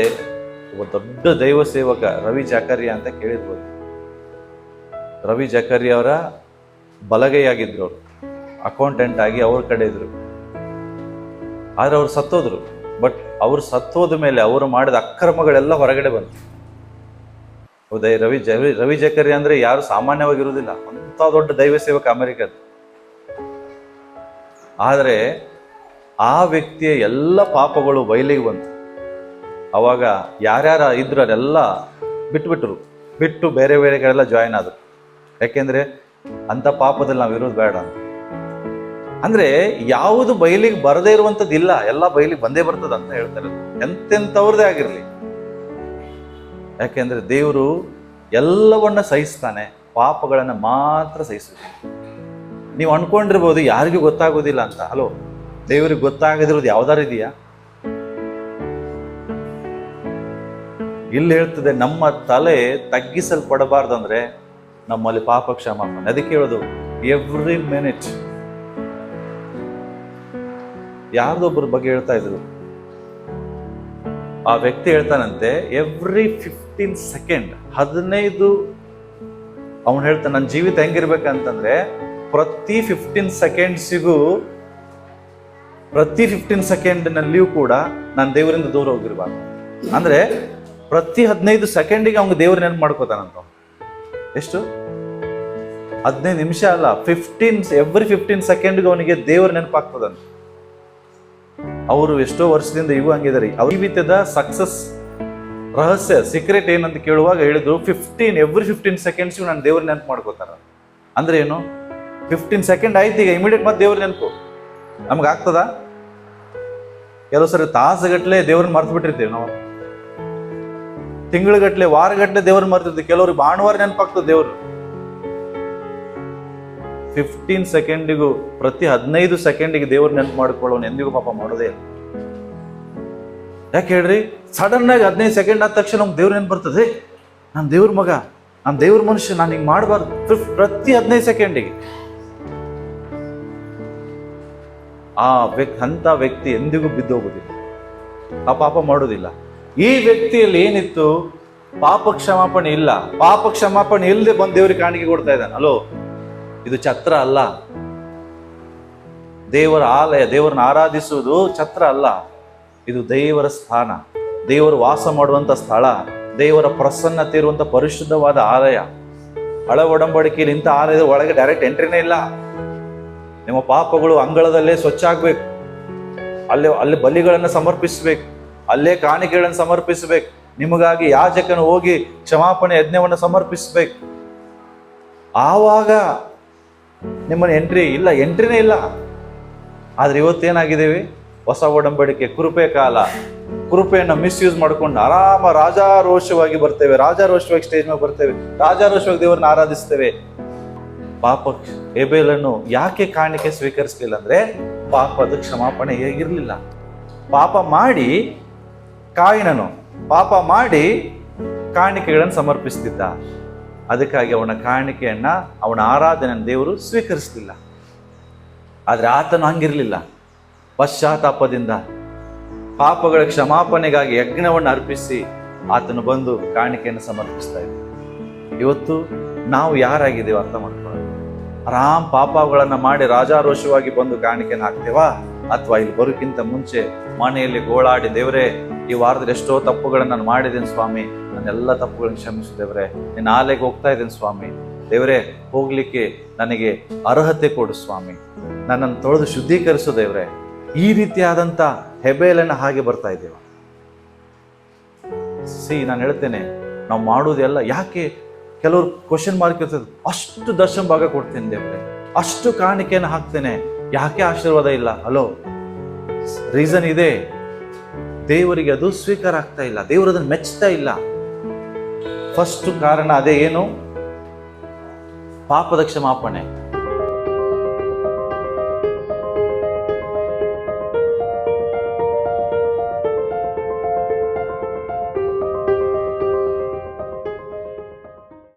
ಒಬ್ಬ ದೊಡ್ಡ ದೈವ ಸೇವಕ ರವಿ ಜಕರಿಯಾ ಅಂತ ಕೇಳಿರ್ಬೋದು. ರವಿ ಜಕರಿಯಾ ಅವರ ಬಲಗೈಯಾಗಿದ್ರು ಅವರು, ಅಕೌಂಟೆಂಟ್ ಆಗಿ ಅವ್ರ ಕಡೆ ಇದ್ರು. ಆದ್ರೆ ಅವ್ರು ಸತ್ತೋದ್ರು. ಬಟ್ ಅವ್ರು ಸತ್ತೋದ ಮೇಲೆ ಅವರು ಮಾಡಿದ ಅಕ್ರಮಗಳೆಲ್ಲ ಹೊರಗಡೆ ಬಂತು. ರವಿ ಜಕರಿಯಾ ಅಂದ್ರೆ ಯಾರು ಸಾಮಾನ್ಯವಾಗಿರುವುದಿಲ್ಲ, ಅಂತ ಅಂತ ದೊಡ್ಡ ದೈವ ಸೇವಕ ಅಮೆರಿಕದ. ಆದರೆ ಆ ವ್ಯಕ್ತಿಯ ಎಲ್ಲ ಪಾಪಗಳು ಬಯಲಿಗೆ ಬಂತು. ಅವಾಗ ಯಾರ್ಯಾರ ಇದ್ರು ಅದೆಲ್ಲ ಬಿಟ್ಟು ಬೇರೆ ಬೇರೆ ಕಡೆಲ್ಲ ಜಾಯಿನ್ ಆದ್ರು. ಯಾಕೆಂದ್ರೆ ಅಂತ ಪಾಪದಲ್ಲಿ ನಾವು ಇರೋದು ಬೇಡ. ಅಂದ್ರೆ ಯಾವುದು ಬಯಲಿಗೆ ಬರದೇ ಇರುವಂತದ್ದು ಇಲ್ಲ, ಎಲ್ಲ ಬಯಲಿಗೆ ಬಂದೇ ಬರ್ತದ ಅಂತ ಹೇಳ್ತಾರೆ. ಎಂತೆಂಥವ್ರದೇ ಆಗಿರ್ಲಿ. ಯಾಕೆಂದ್ರೆ ದೇವರು ಎಲ್ಲವನ್ನ ಸಹಿಸ್ತಾನೆ, ಪಾಪಗಳನ್ನ ಮಾತ್ರ ಸಹಿಸುತ್ತೆ. ನೀವು ಅನ್ಕೊಂಡಿರ್ಬೋದು ಯಾರಿಗೂ ಗೊತ್ತಾಗೋದಿಲ್ಲ ಅಂತ. ಹಲೋ, ದೇವರಿಗೆ ಗೊತ್ತಾಗದಿರೋದು ಯಾವ್ದಾರು ಇದೆಯಾ? ಇಲ್ಲಿ ಹೇಳ್ತದೆ, ನಮ್ಮ ತಲೆ ತಗ್ಗಿಸಲ್ಪಡಬಾರ್ದಂದ್ರೆ ನಮ್ಮಲ್ಲಿ ಪಾಪ ಕ್ಷಮಾಪಣೆ. ಅದಕ್ಕೆ ಹೇಳೋದು ಎವ್ರಿ ಮಿನಿಟ್. ಯಾರ್ದೊಬ್ಬರ ಬಗ್ಗೆ ಹೇಳ್ತಾ ಇದ್ರು, ಆ ವ್ಯಕ್ತಿ ಹೇಳ್ತಾನಂತೆ ಎವ್ರಿ 15 ಸೆಕೆಂಡ್ 15 ಅವನು ಹೇಳ್ತಾನೆ ನನ್ನ ಜೀವಿತ ಹೆಂಗಿರ್ಬೇಕಂತಂದ್ರೆ ಪ್ರತಿ 15 ಸೆಕೆಂಡ್ಸಿಗೂ ಪ್ರತಿ 15 ಸೆಕೆಂಡ್ನಲ್ಲಿಯೂ ಕೂಡ ನಾನು ದೇವರಿಂದ ದೂರ ಹೋಗಿರ್ಬಾರ್ದು. ಅಂದ್ರೆ ಪ್ರತಿ 15 ಸೆಕೆಂಡಿಗೆ ಅವ್ನು ದೇವ್ರ ನೆನಪು ಮಾಡ್ಕೋತಾನಂತ. ಎಷ್ಟು? 15 ನಿಮಿಷ ಅಲ್ಲ, ಎವ್ರಿ 15 ಸೆಕೆಂಡ್ಗೆ ಅವನಿಗೆ ದೇವ್ರ ನೆನಪಾಗ್ತದಂತ. ಅವರು ಎಷ್ಟೋ ವರ್ಷದಿಂದ ಇವು ಹಂಗಿದಾರೆ. ಅವ್ರ ಜೀವಿತದ ಸಕ್ಸಸ್ ರಹಸ್ಯ ಸೀಕ್ರೆಟ್ ಏನಂತ ಕೇಳುವಾಗ ಹೇಳಿದ್ರು ಎವ್ರಿ 15 ಸೆಕೆಂಡ್ಸ್ಗೂ ನಾನು ದೇವ್ರ ನೆನಪು ಮಾಡ್ಕೋತಾರ. ಅಂದ್ರೆ ಏನು? 15 ಸೆಕೆಂಡ್ ಆಯ್ತು, ಈಗ ಇಮಿಡಿಯೇಟ್ ಮತ್ತೆ ದೇವ್ರ ನೆನಪು ನಮ್ಗೆ ಆಗ್ತದ? ಕೆಲವು ಸರಿ ತಾಸುಗಟ್ಲೆ ದೇವ್ರನ್ನ ಮರ್ತು ಬಿಟ್ಟಿರ್ತೀವಿ ನಾವು, ತಿಂಗಳಗಟ್ಲೆ ವಾರಗಟ್ಲೆ ದೇವ್ರನ್ನ ಮರ್ತಿರ್ತೀವಿ. ಕೆಲವ್ರಿಗೆ ಭಾನುವಾರ ನೆನಪಾಗ್ತದೆ ದೇವ್ರು. 15 ಸೆಕೆಂಡಿಗೂ ಪ್ರತಿ 15 ಸೆಕೆಂಡಿಗೆ ದೇವ್ರ ನೆನಪು ಮಾಡ್ಕೊಳ್ಳೋನು ಎಂದಿಗೂ ಪಾಪ ಮಾಡೋದೇ ಇಲ್ಲ. ಯಾಕೆ ಹೇಳ್ರಿ? ಸಡನ್ ಆಗಿ 15 ಸೆಕೆಂಡ್ ಆದ ತಕ್ಷಣ ನಮ್ಗೆ ದೇವ್ರ ನೆನಪು ಬರ್ತದೆ, ನಾನು ದೇವ್ರ ಮಗ, ನಾನು ದೇವ್ರ ಮನುಷ್ಯ, ನಾನು ಹಿಂಗೆ ಮಾಡಬಾರ್ದು. ಪ್ರತಿ 15 ಸೆಕೆಂಡಿಗೆ ಅಂತ ವ್ಯಕ್ತಿ ಎಂದಿಗೂ ಬಿದ್ದೋಗುದಿಲ್ಲ, ಆ ಪಾಪ ಮಾಡೋದಿಲ್ಲ. ಈ ವ್ಯಕ್ತಿಯಲ್ಲಿ ಏನಿತ್ತು? ಪಾಪ ಕ್ಷಮಾಪಣೆ ಇಲ್ಲ. ಪಾಪ ಕ್ಷಮಾಪಣೆ ಇಲ್ಲದೆ ಬಂದು ದೇವ್ರಿಗೆ ಕಾಣಿಕೆ ಕೊಡ್ತಾ ಇದ್ದಾನೆ. ಅಲೋ, ಇದು ಛತ್ರ ಅಲ್ಲ, ದೇವರ ಆಲಯ. ದೇವರನ್ನ ಆರಾಧಿಸುವುದು ಛತ್ರ ಅಲ್ಲ, ಇದು ದೇವರ ಸ್ಥಾನ, ದೇವರು ವಾಸ ಮಾಡುವಂತ ಸ್ಥಳ, ದೇವರ ಪ್ರಸನ್ನತೆ ಇರುವಂತ ಪರಿಶುದ್ಧವಾದ ಆಲಯ. ಹಳೆ ಒಡಂಬಡಿಕೆಯಲ್ಲಿ ಇಂಥ ಆಲಯದ ಒಳಗೆ ಡೈರೆಕ್ಟ್ ಎಂಟ್ರಿನೇ ಇಲ್ಲ. ನಿಮ್ಮ ಪಾಪಗಳು ಅಂಗಳದಲ್ಲೇ ಸ್ವಚ್ಛ ಆಗ್ಬೇಕು, ಅಲ್ಲಿ ಬಲಿಗಳನ್ನು ಸಮರ್ಪಿಸಬೇಕು, ಅಲ್ಲೇ ಕಾಣಿಕೆಗಳನ್ನು ಸಮರ್ಪಿಸಬೇಕು. ನಿಮಗಾಗಿ ಯಾಜಕನು ಹೋಗಿ ಕ್ಷಮಾಪಣೆ ಯಜ್ಞವನ್ನು ಸಮರ್ಪಿಸಬೇಕು. ಆವಾಗ ನಿಮ್ಮನ್ನ ಎಂಟ್ರಿನೇ ಇಲ್ಲ. ಆದ್ರೆ ಇವತ್ತೇನಾಗಿದ್ದೇವೆ? ಹೊಸ ಒಡಂಬಡಿಕೆ ಕೃಪೆ ಕಾಲ, ಕೃಪೆಯನ್ನು ಮಿಸ್ಯೂಸ್ ಮಾಡ್ಕೊಂಡು ಆರಾಮ ರಾಜಾರೋಷವಾಗಿ ಬರ್ತೇವೆ, ರಾಜಾರೋಷವಾಗಿ ಸ್ಟೇಜ್ ಮೇಲೆ ಬರ್ತೇವೆ, ರಾಜಾರೋಷವಾಗಿ ದೇವರನ್ನ ಆರಾಧಿಸ್ತೇವೆ. ಪಾಪ ಹೇಬೇಲನ್ನು ಯಾಕೆ ಕಾಣಿಕೆ ಸ್ವೀಕರಿಸಲಿಲ್ಲ ಅಂದ್ರೆ ಪಾಪದ ಕ್ಷಮಾಪಣೆ ಹೇಗಿರ್ಲಿಲ್ಲ. ಪಾಪ ಮಾಡಿ ಕಾಯಿನನು ಪಾಪ ಮಾಡಿ ಕಾಣಿಕೆಗಳನ್ನು ಸಮರ್ಪಿಸ್ತಿದ್ದ. ಅದಕ್ಕಾಗಿ ಅವನ ಕಾಣಿಕೆಯನ್ನ, ಅವನ ಆರಾಧನೆಯನ್ನು ದೇವರು ಸ್ವೀಕರಿಸಲಿಲ್ಲ. ಆದ್ರೆ ಆತನು ಹಂಗಿರ್ಲಿಲ್ಲ. ಪಶ್ಚಾತ್ತಾಪದಿಂದ ಪಾಪಗಳ ಕ್ಷಮಾಪಣೆಗಾಗಿ ಯಜ್ಞವನ್ನು ಅರ್ಪಿಸಿ ಆತನು ಬಂದು ಕಾಣಿಕೆಯನ್ನು ಸಮರ್ಪಿಸ್ತಾ ಇದ್ದ. ಇವತ್ತು ನಾವು ಯಾರಾಗಿದ್ದೇವೆ ಅರ್ಥ ಮಾಡ್ಕೊಳ್ಳೋಣ. ಆರಾಮ್ ಪಾಪಗಳನ್ನ ಮಾಡಿ ರಾಜಾರೋಷವಾಗಿ ಬಂದು ಕಾಣಿಕೆಯನ್ನು ಹಾಕ್ತೇವಾ? ಅಥವಾ ಇಲ್ಲಿ ಬರೋಕ್ಕಿಂತ ಮುಂಚೆ ಮನೆಯಲ್ಲಿ ಗೋಳಾಡಿ, ದೇವರೇ ಈ ವಾರದಲ್ಲಿ ಎಷ್ಟೋ ತಪ್ಪುಗಳನ್ನು ನಾನು ಮಾಡಿದ್ದೇನೆ ಸ್ವಾಮಿ, ನನ್ನೆಲ್ಲ ತಪ್ಪುಗಳನ್ನು ಕ್ಷಮಿಸು ದೇವರೇ, ನಿನ್ನ ಆಲೆಗೆ ಹೋಗ್ತಾ ಇದ್ದೇನೆ ಸ್ವಾಮಿ, ದೇವರೇ ಹೋಗ್ಲಿಕ್ಕೆ ನನಗೆ ಅರ್ಹತೆ ಕೊಡು ಸ್ವಾಮಿ, ನನ್ನನ್ನು ತೊಳೆದು ಶುದ್ಧೀಕರಿಸು ದೇವರೇ. ಈ ರೀತಿಯಾದಂಥ ಹೆಬೇಲನ್ನ ಹಾಗೆ ಬರ್ತಾ ಇದ್ದೇವೆ. ನಾನು ಹೇಳ್ತೇನೆ, ನಾವು ಮಾಡುವುದೆಲ್ಲ ಯಾಕೆ? ಕೆಲವರು ಕ್ವಶನ್ ಮಾರ್ಕ್ ಇರ್ತದೆ, ಅಷ್ಟು ದಶಮ ಭಾಗ ಕೊಡ್ತೇನೆ ದೇವರೇ, ಅಷ್ಟು ಕಾಣಿಕೆಯನ್ನು ಹಾಕ್ತೇನೆ, ಯಾಕೆ ಆಶೀರ್ವಾದ ಇಲ್ಲ? ಹಲೋ, ರೀಸನ್ ಇದೆ. ದೇವರಿಗೆ ಅದು ಸ್ವೀಕಾರ ಆಗ್ತಾ ಇಲ್ಲ, ದೇವರು ಅದನ್ನು ಮೆಚ್ಚುತ್ತಾ ಇಲ್ಲ. ಫಸ್ಟ್ ಕಾರಣ ಅದೇ. ಏನು? ಪಾಪದ ಕ್ಷಮಾಪಣೆ.